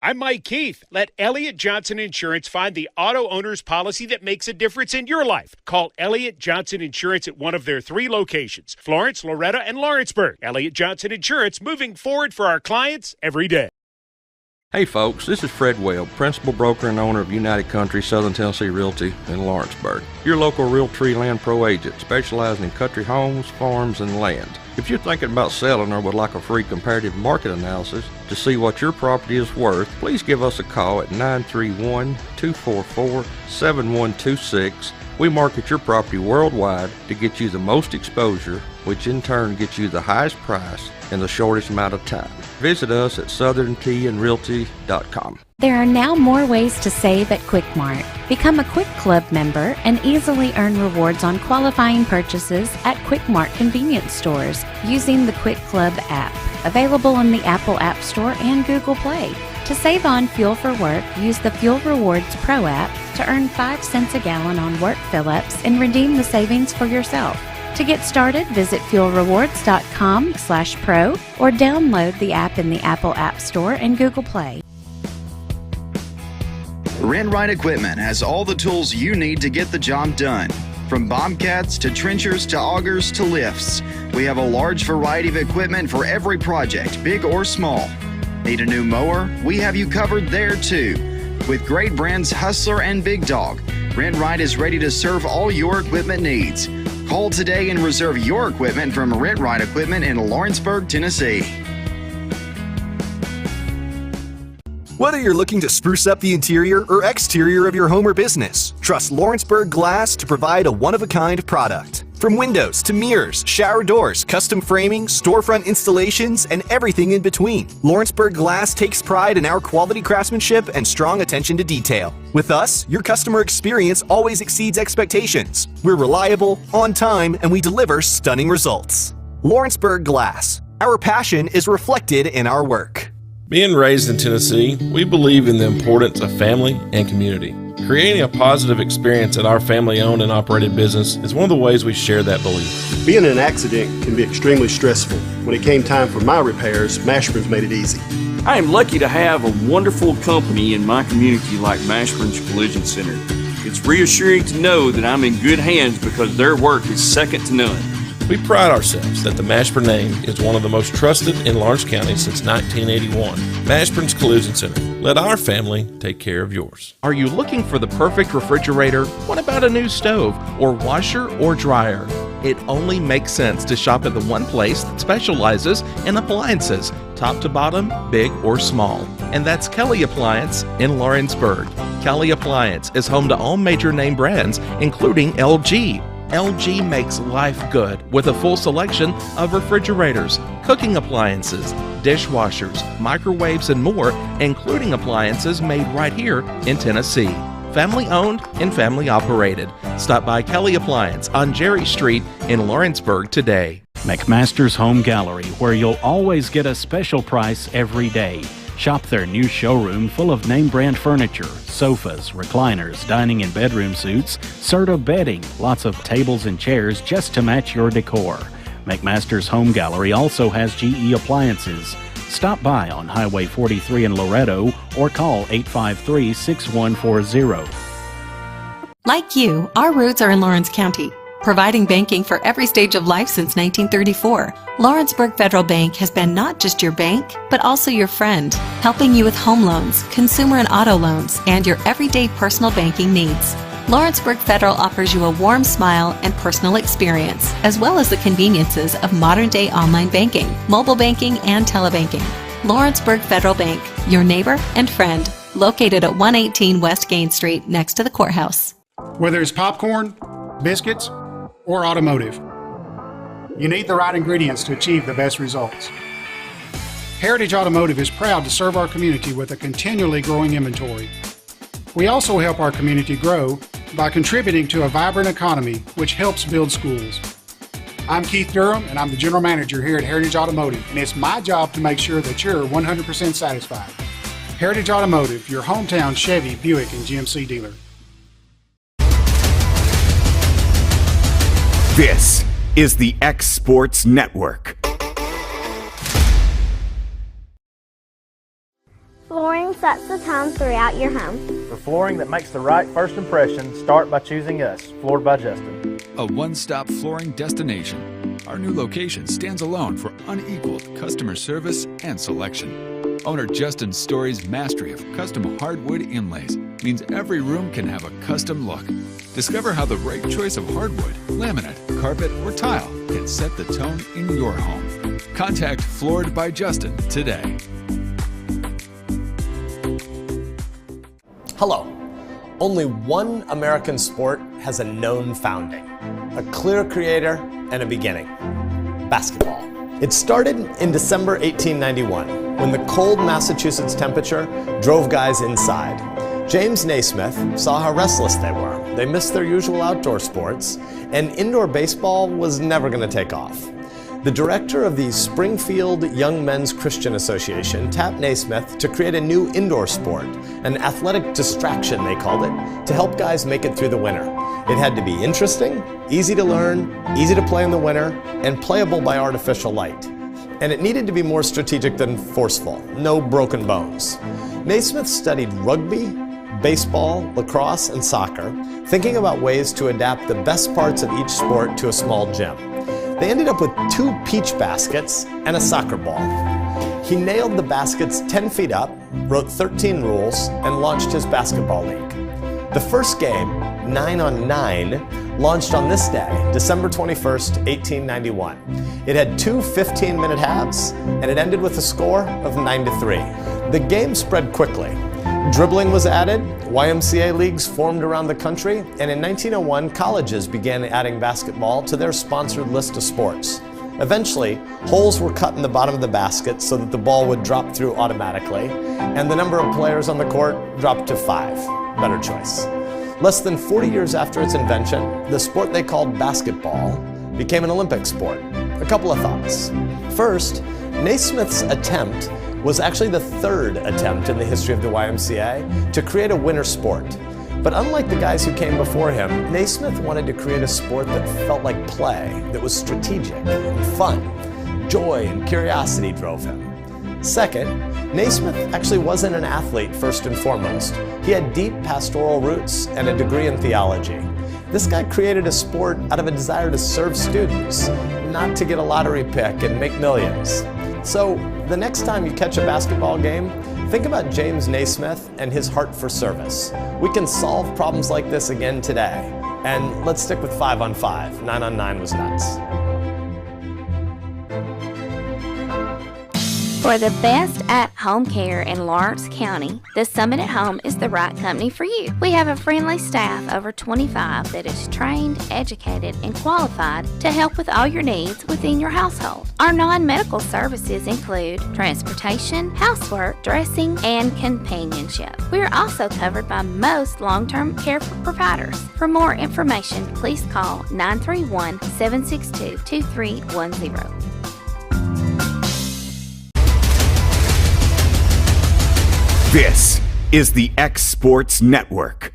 S12: I'm Mike Keith. Let Elliott Johnson Insurance find the auto owner's policy that makes a difference in your life. Call Elliott Johnson Insurance at one of their 3 locations, Florence, Loretto, and Lawrenceburg. Elliott Johnson Insurance, moving forward for our clients every day.
S13: Hey folks, this is Fred Webb, principal broker and owner of United Country Southern Tennessee Realty in Lawrenceburg. Your local Realtree Land Pro agent specializing in country homes, farms, and land. If you're thinking about selling or would like a free comparative market analysis to see what your property is worth, please give us a call at 931-244-7126. We market your property worldwide to get you the most exposure, which in turn gets you the highest price in the shortest amount of time. Visit us at southernteandrealty.com.
S14: There are now more ways to save at Quick Mart. Become a Quick Club member and easily earn rewards on qualifying purchases at Quick Mart convenience stores using the Quick Club app, available in the Apple App Store and Google Play. To save on fuel for work, use the Fuel Rewards Pro app to earn 5 cents a gallon on work fill-ups and redeem the savings for yourself. To get started, visit fuelrewards.com/pro or download the app in the Apple App Store and Google Play.
S15: Rent-Right Equipment has all the tools you need to get the job done. From bobcats to trenchers to augers to lifts, we have a large variety of equipment for every project, big or small. Need a new mower? We have you covered there too. With great brands Hustler and Big Dog, Rent-Right is ready to serve all your equipment needs. Call today and reserve your equipment from Rent-Right Equipment in Lawrenceburg, Tennessee.
S16: Whether you're looking to spruce up the interior or exterior of your home or business, trust Lawrenceburg Glass to provide a one-of-a-kind product. From windows to mirrors, shower doors, custom framing, storefront installations, and everything in between, Lawrenceburg Glass takes pride in our quality craftsmanship and strong attention to detail. With us, your customer experience always exceeds expectations. We're reliable, on time, and we deliver stunning results. Lawrenceburg Glass. Our passion is reflected in our work.
S17: Being raised in Tennessee, we believe in the importance of family and community. Creating a positive experience at our family-owned and operated business is one of the ways we share that belief.
S18: Being in an accident can be extremely stressful. When it came time for my repairs, Mashburn's made it easy.
S19: I am lucky to have a wonderful company in my community like Mashburn's Collision Center. It's reassuring to know that I'm in good hands because their work is second to none.
S17: We pride ourselves that the Mashburn name is one of the most trusted in Lawrence County since 1981. Mashburn's Collision Center. Let our family take care of yours.
S6: Are you looking for the perfect refrigerator? What about a new stove or washer or dryer? It only makes sense to shop at the one place that specializes in appliances, top to bottom, big or small. And that's Kelly Appliance in Lawrenceburg. Kelly Appliance is home to all major name brands, including LG. LG makes life good with a full selection of refrigerators, cooking appliances, dishwashers, microwaves, and more, including appliances made right here in Tennessee. Family owned and family operated. Stop by Kelly Appliance on Jerry Street in Lawrenceburg today.
S20: McMaster's Home Gallery, where you'll always get a special price every day. Shop their new showroom full of name brand furniture, sofas, recliners, dining and bedroom suites, Serta bedding, lots of tables and chairs just to match your decor. McMaster's Home Gallery also has GE appliances. Stop by on Highway 43 in Loretto or call 853-6140.
S21: Like you, our roots are in Lawrence County, providing banking for every stage of life since 1934. Lawrenceburg Federal Bank has been not just your bank, but also your friend, helping you with home loans, consumer and auto loans, and your everyday personal banking needs. Lawrenceburg Federal offers you a warm smile and personal experience, as well as the conveniences of modern-day online banking, mobile banking, and telebanking. Lawrenceburg Federal Bank, your neighbor and friend, located at 118 West Gain Street, next to the courthouse.
S22: Whether it's popcorn, biscuits, or automotive, you need the right ingredients to achieve the best results. Heritage Automotive is proud to serve our community with a continually growing inventory. We also help our community grow by contributing to a vibrant economy, which helps build schools. I'm Keith Durham, and I'm the General Manager here at Heritage Automotive, and it's my job to make sure that you're 100% satisfied. Heritage Automotive, your hometown Chevy, Buick, and GMC dealer.
S1: This is the X Sports Network.
S23: Flooring sets the tone throughout your home.
S24: For flooring that makes the right first impression, start by choosing us, Floored by Justin.
S11: A one-stop flooring destination. Our new location stands alone for unequaled customer service and selection. Owner Justin Story's mastery of custom hardwood inlays means every room can have a custom look. Discover how the right choice of hardwood, laminate, carpet, or tile can set the tone in your home. Contact Floored by Justin today.
S25: Hello. Only one American sport has a known founding, a clear creator, and a beginning: basketball. It started in December 1891 when the cold Massachusetts temperature drove guys inside. James Naismith saw how restless they were. They missed their usual outdoor sports, and indoor baseball was never going to take off. The director of the Springfield Young Men's Christian Association tapped Naismith to create a new indoor sport, an athletic distraction they called it, to help guys make it through the winter. It had to be interesting, easy to learn, easy to play in the winter, and playable by artificial light. And it needed to be more strategic than forceful, no broken bones. Naismith studied rugby, baseball, lacrosse, and soccer, thinking about ways to adapt the best parts of each sport to a small gym. They ended up with 2 peach baskets and a soccer ball. He nailed the baskets 10 feet up, wrote 13 rules, and launched his basketball league. The first game, 9-on-9, launched on this day, December 21st, 1891. It had 2 15-minute halves, and it ended with a score of 9-3. The game spread quickly. Dribbling was added, YMCA leagues formed around the country, and in 1901, colleges began adding basketball to their sponsored list of sports. Eventually, holes were cut in the bottom of the basket so that the ball would drop through automatically, and the number of players on the court dropped to 5. Better choice. Less than 40 years after its invention, the sport they called basketball became an Olympic sport. A couple of thoughts. First, Naismith's attempt was actually the 3rd attempt in the history of the YMCA to create a winter sport. But unlike the guys who came before him, Naismith wanted to create a sport that felt like play, that was strategic and fun. Joy and curiosity drove him. Second, Naismith actually wasn't an athlete first and foremost. He had deep pastoral roots and a degree in theology. This guy created a sport out of a desire to serve students, not to get a lottery pick and make millions. So the next time you catch a basketball game, think about James Naismith and his heart for service. We can solve problems like this again today. And let's stick with 5-on-5. 9-on-9 was nuts.
S23: For the best at-home care in Lawrence County, the Summit at Home is the right company for you. We have a friendly staff over 25 that is trained, educated, and qualified to help with all your needs within your household. Our non-medical services include transportation, housework, dressing, and companionship. We are also covered by most long-term care providers. For more information, please call 931-762-2310.
S1: This is the X Sports Network.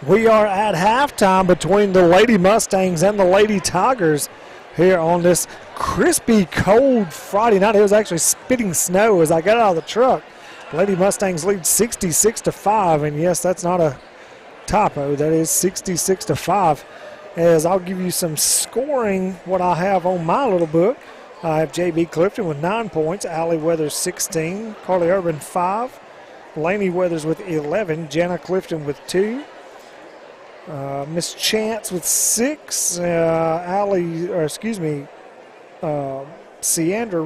S2: We are at halftime between the Lady Mustangs and the Lady Tigers here on this crispy, cold Friday night. It was actually spitting snow as I got out of the truck. Lady Mustangs lead 66-5, and yes, that's not a typo. That is 66-5. As I'll give you some scoring, what I have on my little book. I have J.B. Clifton with 9 points, Allie Weathers 16, Carly Urban 5, Lainey Weathers with 11, Jana Clifton with 2, Miss Chance with 6, Ciandra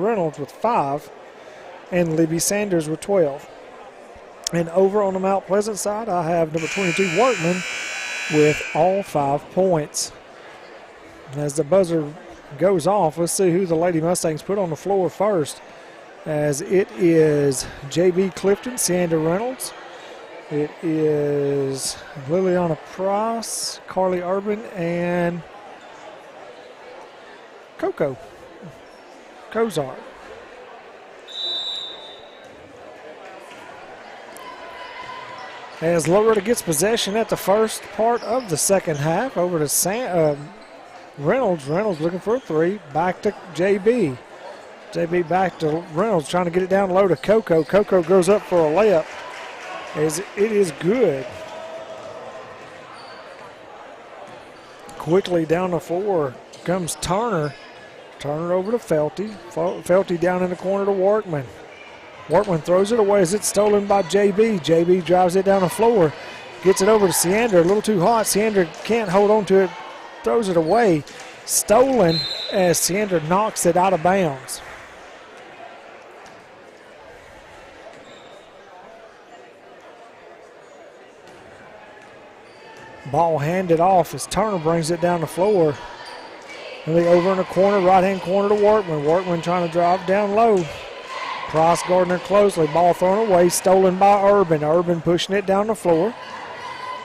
S2: Reynolds with 5, and Libby Sanders with 12. And over on the Mount Pleasant side, I have number 22 Workman with all 5 points. As the buzzer goes off, let's see who the Lady Mustangs put on the floor first, as it is J.B. Clifton, Ciandra Reynolds. It is Liliana Price, Carly Urban, and Coco Kozart. As Loretto gets possession at the first part of the second half, over to Reynolds looking for a 3. Back to JB. JB back to Reynolds, trying to get it down low to Coco. Coco goes up for a layup. As it is good. Quickly down the floor comes Turner. Turner over to Felty. Felty down in the corner to Workman. Workman throws it away as it's stolen by JB. JB drives it down the floor. Gets it over to Ciandra. A little too hot. Ciandra can't hold on to it. Throws it away. Stolen as Ciandra knocks it out of bounds. Ball handed off as Turner brings it down the floor. And they over in the corner, right-hand corner to Workman. Workman trying to drive down low. Price guarding her closely. Ball thrown away, stolen by Urban. Urban pushing it down the floor.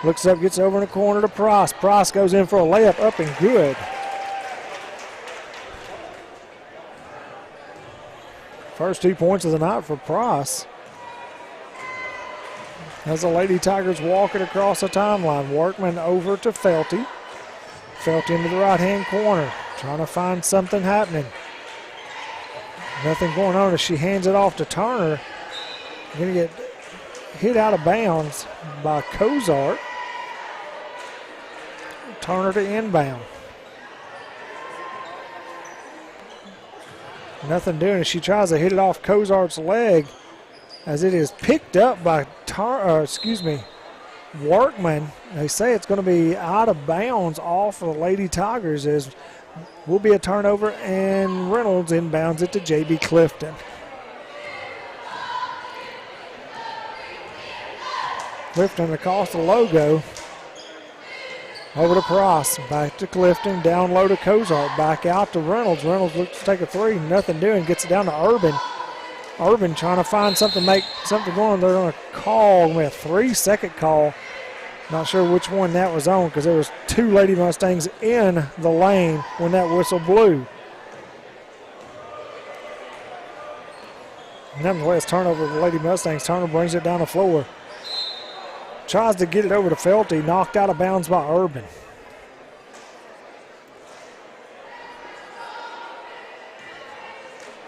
S2: Looks up, gets over in the corner to Price. Price goes in for a layup, up and good. First 2 points of the night for Price. As the Lady Tigers walk it across the timeline. Workman over to Felty. Felty into the right-hand corner, trying to find something happening. Nothing going on as she hands it off to Turner. Going to get hit out of bounds by Kozart. Turner to inbound. Nothing doing as she tries to hit it off Kozart's leg, as it is picked up by Workman. They say it's going to be out of bounds off of the Lady Tigers, as will be a turnover, and Reynolds inbounds it to J.B. Clifton. Clifton across the logo. Over to Price, back to Clifton, down low to Kozart, back out to Reynolds. Reynolds looks to take a 3, nothing doing, gets it down to Urban. Urban trying to find something, make something going. They're going to call, a 3-second call. Not sure which one that was on, because there was 2 Lady Mustangs in the lane when that whistle blew. Nonetheless, turnover of the Lady Mustangs. Turner brings it down the floor. Tries to get it over to Felty, knocked out of bounds by Urban.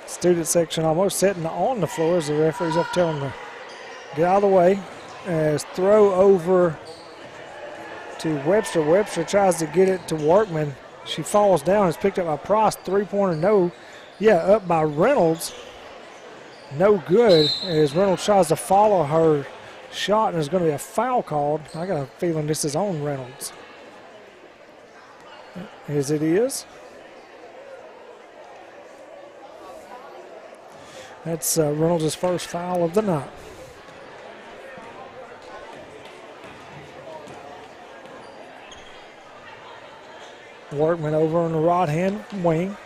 S2: Student section almost sitting on the floor as the referees up telling them to get out of the way. As throw over to Webster. Webster tries to get it to Workman. She falls down. It's picked up by Price. Three-pointer, no. Yeah, up by Reynolds. No good as Reynolds tries to follow her shot, and there's going to be a foul called. I got a feeling this is on Reynolds. As it is. That's Reynolds' first foul of the night. Workman over on the right-hand wing.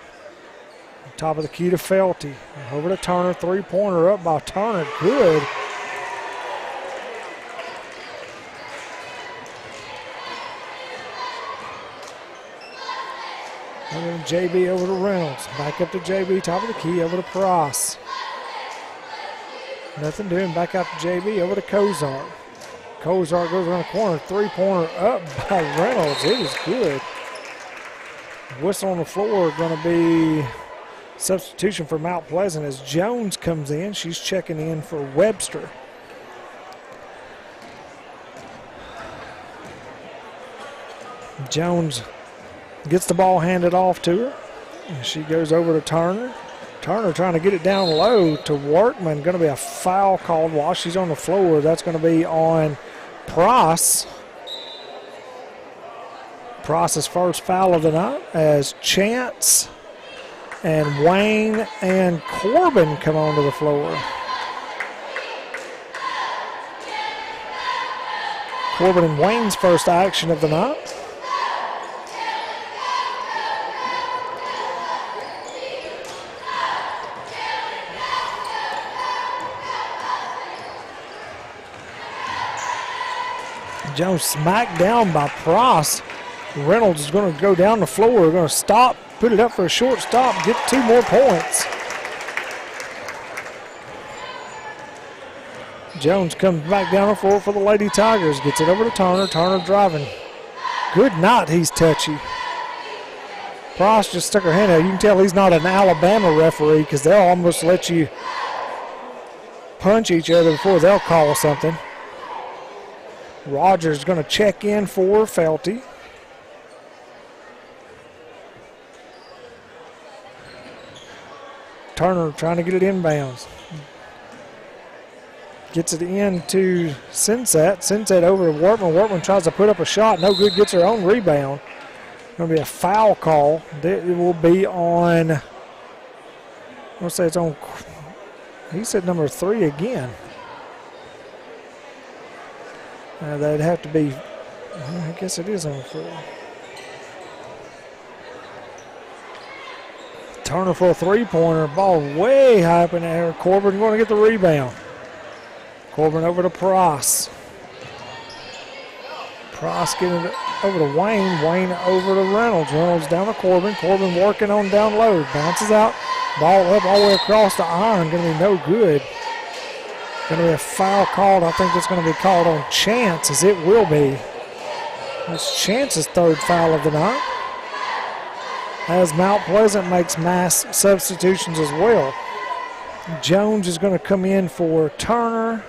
S2: Top of the key to Felty. Over to Turner. Three-pointer up by Turner. Good. Over to JB, over to Reynolds. Back up to JB. Top of the key. Over to Price. Nothing doing. Back out to JB. Over to Kozar. Kozar goes around the corner. Three-pointer up by Reynolds. It is good. Whistle on the floor going to be substitution for Mount Pleasant as Jones comes in. She's checking in for Webster. Jones gets the ball handed off to her. And she goes over to Turner. Turner trying to get it down low to Workman. Going to be a foul called while she's on the floor. That's going to be on Price. Price's first foul of the night as Chance and Wayne and Corbin come onto the floor. Corbin and Wayne's first action of the night. Jones smacked down by Price. Reynolds is going to go down the floor, going to stop, put it up for a short stop, get 2 more points. Jones comes back down the floor for the Lady Tigers, gets it over to Turner. Turner driving. Good night, he's touchy. Price just stuck her hand out. You can tell he's not an Alabama referee because they'll almost let you punch each other before they'll call something. Rogers is going to check in for Felty. Turner trying to get it inbounds. Gets it into Sinsat. Sinsat over to Workman. Workman tries to put up a shot. No good. Gets her own rebound. Going to be a foul call. It will be on, I'll say it's on, he said number 3 again. That'd have to be, I guess it is on 4. Turner for a three-pointer. Ball way high up in the air. Corbin going to get the rebound. Corbin over to Price. Price getting it over to Wayne. Wayne over to Reynolds. Reynolds down to Corbin. Corbin working on down low. Bounces out. Ball up all the way across the iron. Going to be no good. Going to be a foul called. I think it's going to be called on Chance, as it will be. That's Chance's third foul of the night, as Mount Pleasant makes mass substitutions as well. Jones is going to come in for Turner,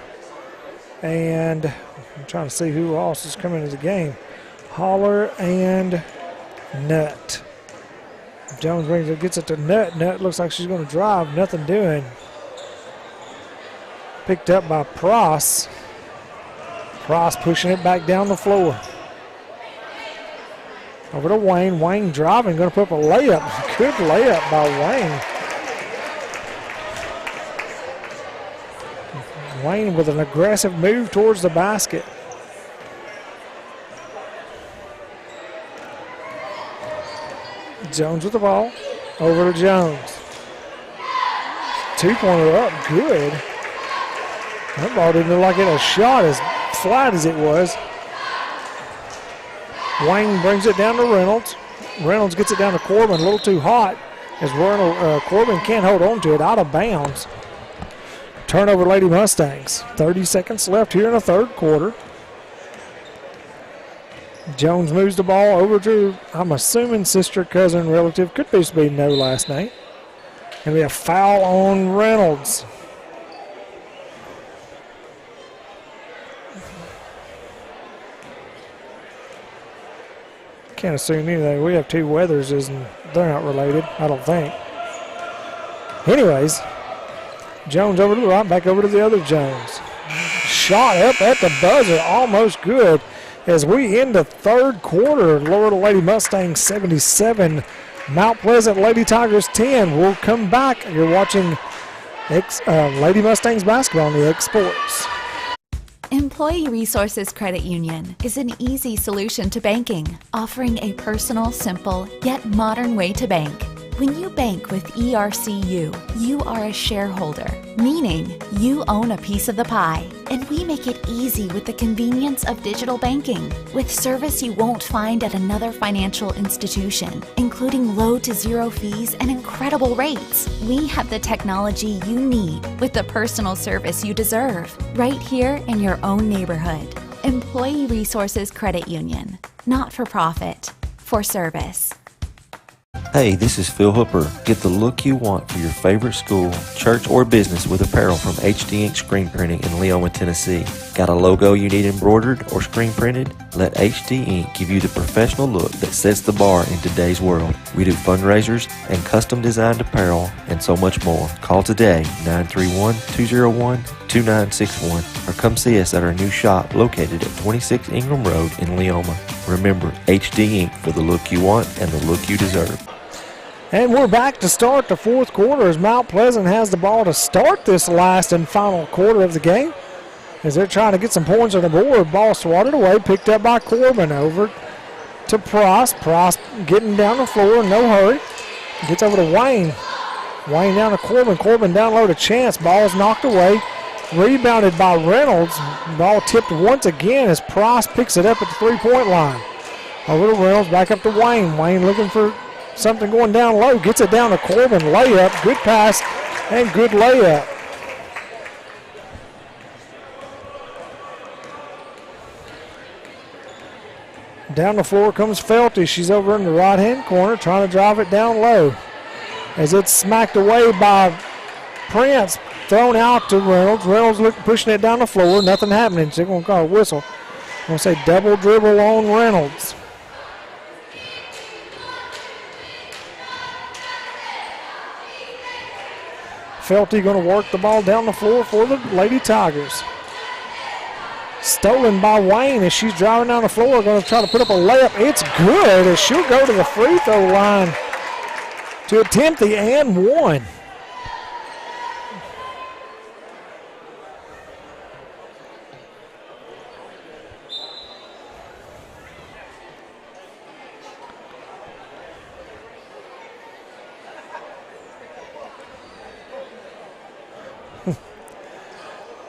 S2: and I'm trying to see who else is coming into the game. Holler and Nutt. Jones brings it, gets it to Nutt. Nutt looks like she's going to drive. Nothing doing. Picked up by Price. Price pushing it back down the floor. Over to Wayne. Wayne driving, going to put up a layup. Good layup by Wayne. Wayne with an aggressive move towards the basket. Jones with the ball. Over to Jones. Two-pointer up. Good. That ball didn't look like it had a shot as flat as it was. Wayne brings it down to Reynolds. Reynolds gets it down to Corbin, a little too hot as Corbin can't hold on to it, out of bounds. Turnover, Lady Mustangs. 30 seconds left here in the third quarter. Jones moves the ball over to, I'm assuming, sister, cousin, relative. Could be no last name. And we have foul on Reynolds. Can't assume anything. We have two Weathers, and they're not related, I don't think. Anyways, Jones over to the right, back over to the other Jones. Shot up at the buzzer, almost good. As we end the third quarter, Loretto Lady Mustangs 77, Mount Pleasant Lady Tigers 10. We'll come back. You're watching Lady Mustangs basketball on the X Sports.
S3: Employee Resources Credit Union is an easy solution to banking, offering a personal, simple, yet modern way to bank. When you bank with ERCU, you are a shareholder, meaning you own a piece of the pie. And we make it easy with the convenience of digital banking, with service you won't find at another financial institution, including low to zero fees and incredible rates. We have the technology you need with the personal service you deserve, right here in your own neighborhood. Employee Resources Credit Union, not for profit, for service.
S4: Hey, this is Phil Hooper. Get the look you want for your favorite school, church, or business with apparel from HD Ink Screen Printing in Leoma, Tennessee. Got a logo you need embroidered or screen printed? Let HD Ink give you the professional look that sets the bar in today's world. We do fundraisers and custom designed apparel and so much more. Call today, 931-201-2961, or come see us at our new shop located at 26 Ingram Road in Leoma. Remember, HD Ink for the look you want and the look you deserve.
S2: And we're back to start the fourth quarter as Mount Pleasant has the ball to start this last and final quarter of the game. As they're trying to get some points on the board, ball swatted away, picked up by Corbin over to Price. Price getting down the floor, no hurry. Gets over to Wayne. Wayne down to Corbin. Corbin down low to Chance. Ball's knocked away. Rebounded by Reynolds. Ball tipped once again as Price picks it up at the three-point line. Over to Reynolds, back up to Wayne. Wayne looking for something going down low. Gets it down to Corbin. Layup. Good pass and good layup. Down the floor comes Felty. She's over in the right-hand corner trying to drive it down low. As it's smacked away by Prince. Thrown out to Reynolds. Reynolds pushing it down the floor. Nothing happening. They're going to call a whistle. I'm going to say double dribble on Reynolds. Felty going to work the ball down the floor for the Lady Tigers. Stolen by Wayne as she's driving down the floor. Going to try to put up a layup. It's good as she'll go to the free throw line to attempt the and one.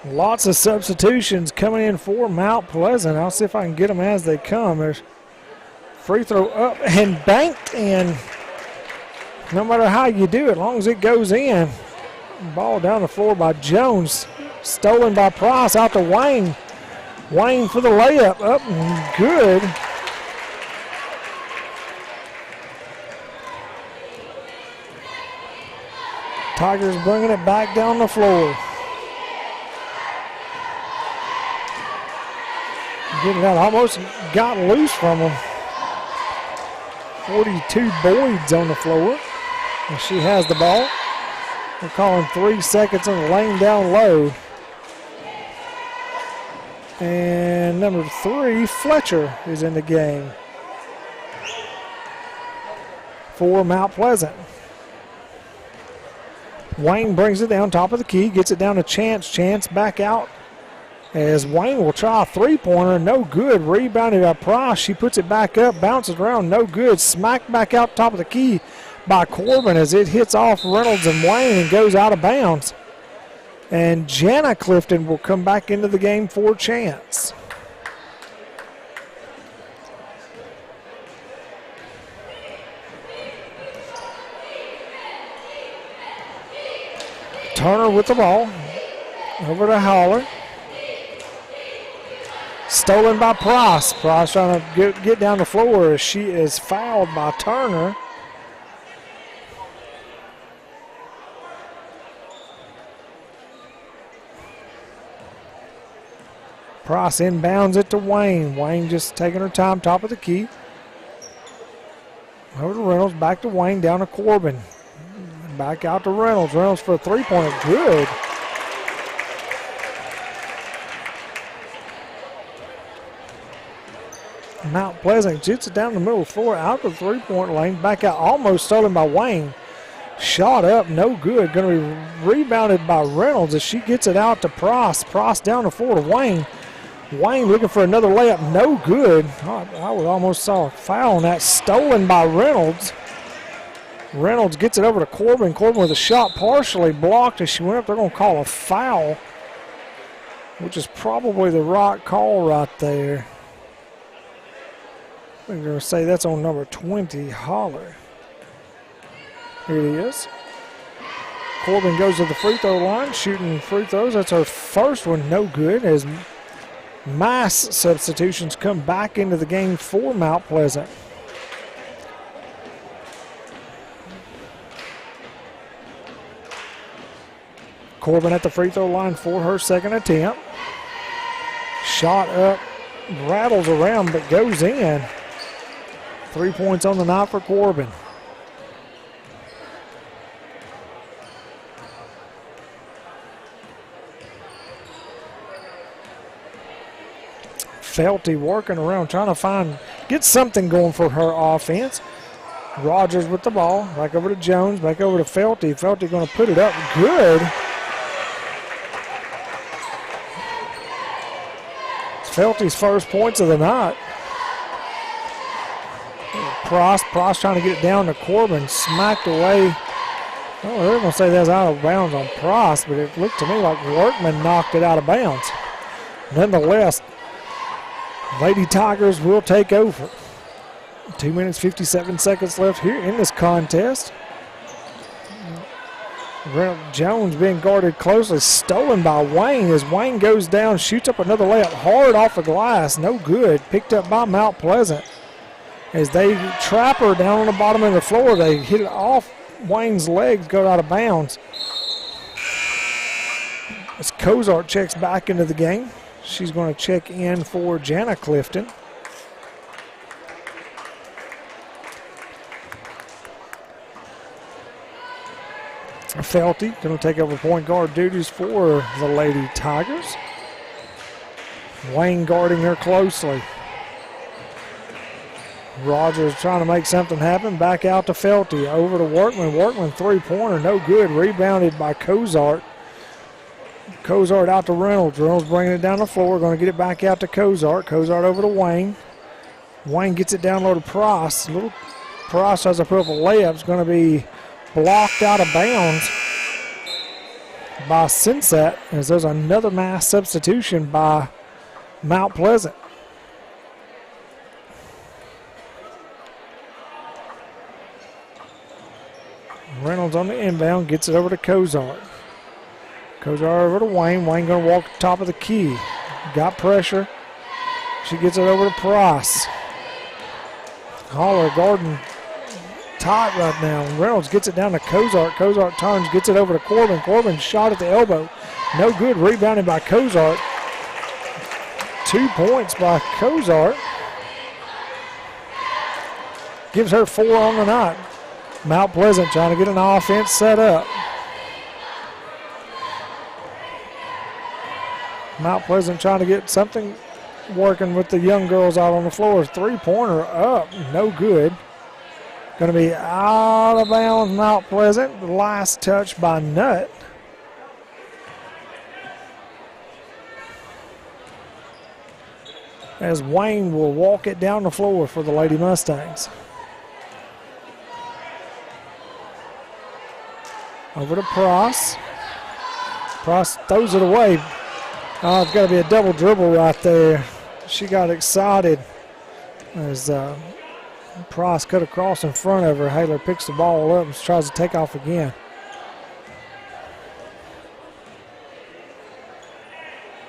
S2: Lots of substitutions coming in for Mount Pleasant. I'll see if I can get them as they come. There's free throw up and banked in. No matter how you do it, as long as it goes in. Ball down the floor by Jones. Stolen by Price out to Wayne. Wayne for the layup. Up and good. Tigers bringing it back down the floor. Get it out. Almost got loose from him. 42 Boyd's on the floor. And she has the ball. We're calling 3 seconds on the lane down low. And number 3, Fletcher, is in the game for Mount Pleasant. Wayne brings it down top of the key, gets it down to Chance. Chance back out as Wayne will try a three-pointer, no good. Rebounded by Price. She puts it back up, bounces around, no good. Smacked back out top of the key by Corbin as it hits off Reynolds and Wayne and goes out of bounds. And Jana Clifton will come back into the game for Chance. Turner with the ball. Over to Howler. Stolen by Price. Price trying to get down the floor as she is fouled by Turner. Price inbounds it to Wayne. Wayne just taking her time, top of the key. Over to Reynolds, back to Wayne, down to Corbin. Back out to Reynolds. Reynolds for a three-pointer. Good. Mount Pleasant gets it down the middle of the floor, out to the three-point lane. Back out, almost stolen by Wayne. Shot up, no good. Going to be rebounded by Reynolds as she gets it out to Price. Price down the floor to Wayne. Wayne looking for another layup, no good. I would almost saw a foul on that. Stolen by Reynolds. Reynolds gets it over to Corbin. Corbin with a shot partially blocked as she went up. They're going to call a foul, which is probably the right call right there. I'm going to say that's on number 20, Holler. Here it is. Corbin goes to the free throw line, shooting free throws. That's her first one, no good, as mass substitutions come back into the game for Mount Pleasant. Corbin at the free throw line for her second attempt. Shot up, rattles around, but goes in. 3 points on the night for Corbin. Felty working around, trying to get something going for her offense. Rogers with the ball, back over to Jones, back over to Felty. Felty going to put it up, good. It's Felty's first points of the night. Price trying to get it down to Corbin, smacked away. Oh, they're going to say that's out of bounds on Price, but it looked to me like Workman knocked it out of bounds. Nonetheless, Lady Tigers will take over. 2 minutes, 57 seconds left here in this contest. Jones being guarded closely, stolen by Wayne as Wayne goes down, shoots up another layup hard off the glass, no good. Picked up by Mount Pleasant. As they trap her down on the bottom of the floor, they hit it off Wayne's legs, go out of bounds. As Cozart checks back into the game, she's going to check in for Jana Clifton. Felty going to take over point guard duties for the Lady Tigers. Wayne guarding her closely. Rogers trying to make something happen. Back out to Felty. Over to Workman. Workman three-pointer, no good. Rebounded by Cozart. Cozart out to Reynolds. Reynolds bringing it down the floor. Going to get it back out to Cozart. Cozart over to Wayne. Wayne gets it down low to Price. Little Price tries to put up a layup. It's going to be blocked out of bounds by Sinsat, as there's another mass substitution by Mount Pleasant. Reynolds on the inbound, gets it over to Cozart. Cozart over to Wayne. Wayne going to walk to the top of the key. Got pressure. She gets it over to Price. Holler guarding tight right now. Reynolds gets it down to Cozart. Cozart turns, gets it over to Corbin. Corbin shot at the elbow. No good. Rebounded by Cozart. 2 points by Cozart. Gives her 4 on the night. Mount Pleasant trying to get an offense set up. Mount Pleasant trying to get something working with the young girls out on the floor. Three-pointer up, no good. Going to be out of bounds, Mount Pleasant. The last touch by Nutt. As Wayne will walk it down the floor for the Lady Mustangs. Over to Price. Price throws it away. Oh, it's got to be a double dribble right there. She got excited as Price cut across in front of her. Haler picks the ball up and tries to take off again.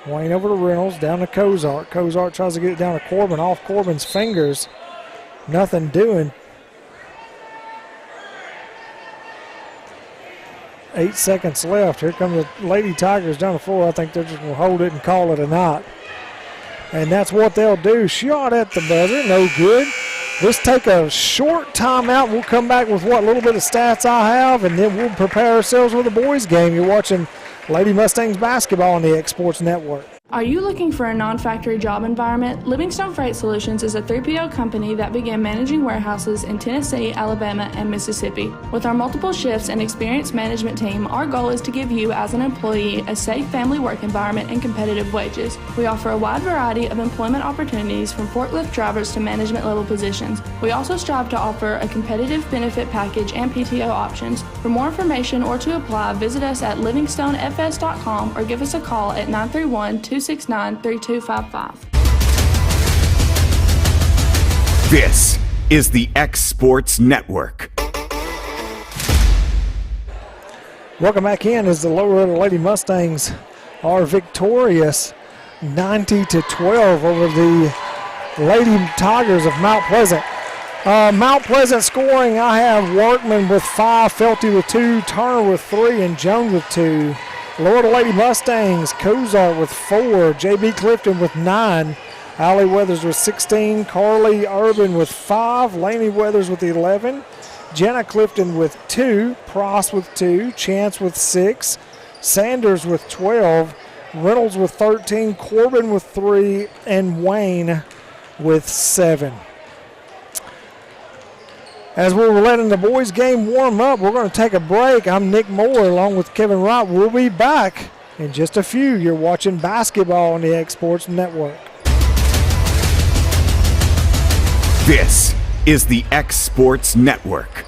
S2: Wayne over to Reynolds, down to Cozart. Cozart tries to get it down to Corbin, off Corbin's fingers. Nothing doing. 8 seconds left. Here come the Lady Tigers down the floor. I think they're just going to hold it and call it a night. And that's what they'll do. Shot at the buzzer, no good. Let's take a short timeout. We'll come back with what little bit of stats I have, and then we'll prepare ourselves with a boys game. You're watching Lady Mustangs basketball on the X Sports Network.
S5: Are you looking for a non-factory job environment? Livingstone Freight Solutions is a 3PL company that began managing warehouses in Tennessee, Alabama, and Mississippi. With our multiple shifts and experienced management team, our goal is to give you as an employee a safe family work environment and competitive wages. We offer a wide variety of employment opportunities from forklift drivers to management level positions. We also strive to offer a competitive benefit package and PTO options. For more information or to apply, visit us at livingstonefs.com or give us a call at 931-269-3255.
S1: This is the X Sports Network.
S2: Welcome back in as the Loretto Lady Mustangs are victorious 90-12 over the Lady Tigers of Mount Pleasant. Mount Pleasant scoring, I have Workman with 5, Felty with 2, Turner with 3, and Jones with 2. Loretto Lady Mustangs, Cozart with 4, J.B. Clifton with 9, Allie Weathers with 16, Carly Urban with 5, Laney Weathers with 11, Jenna Clifton with 2, Price with 2, Chance with 6, Sanders with 12, Reynolds with 13, Corbin with 3, and Wayne with 7. As we're letting the boys' game warm up, we're going to take a break. I'm Nick Moore along with Kevin Wright. We'll be back in just a few. You're watching basketball on the X Sports Network.
S1: This is the X Sports Network.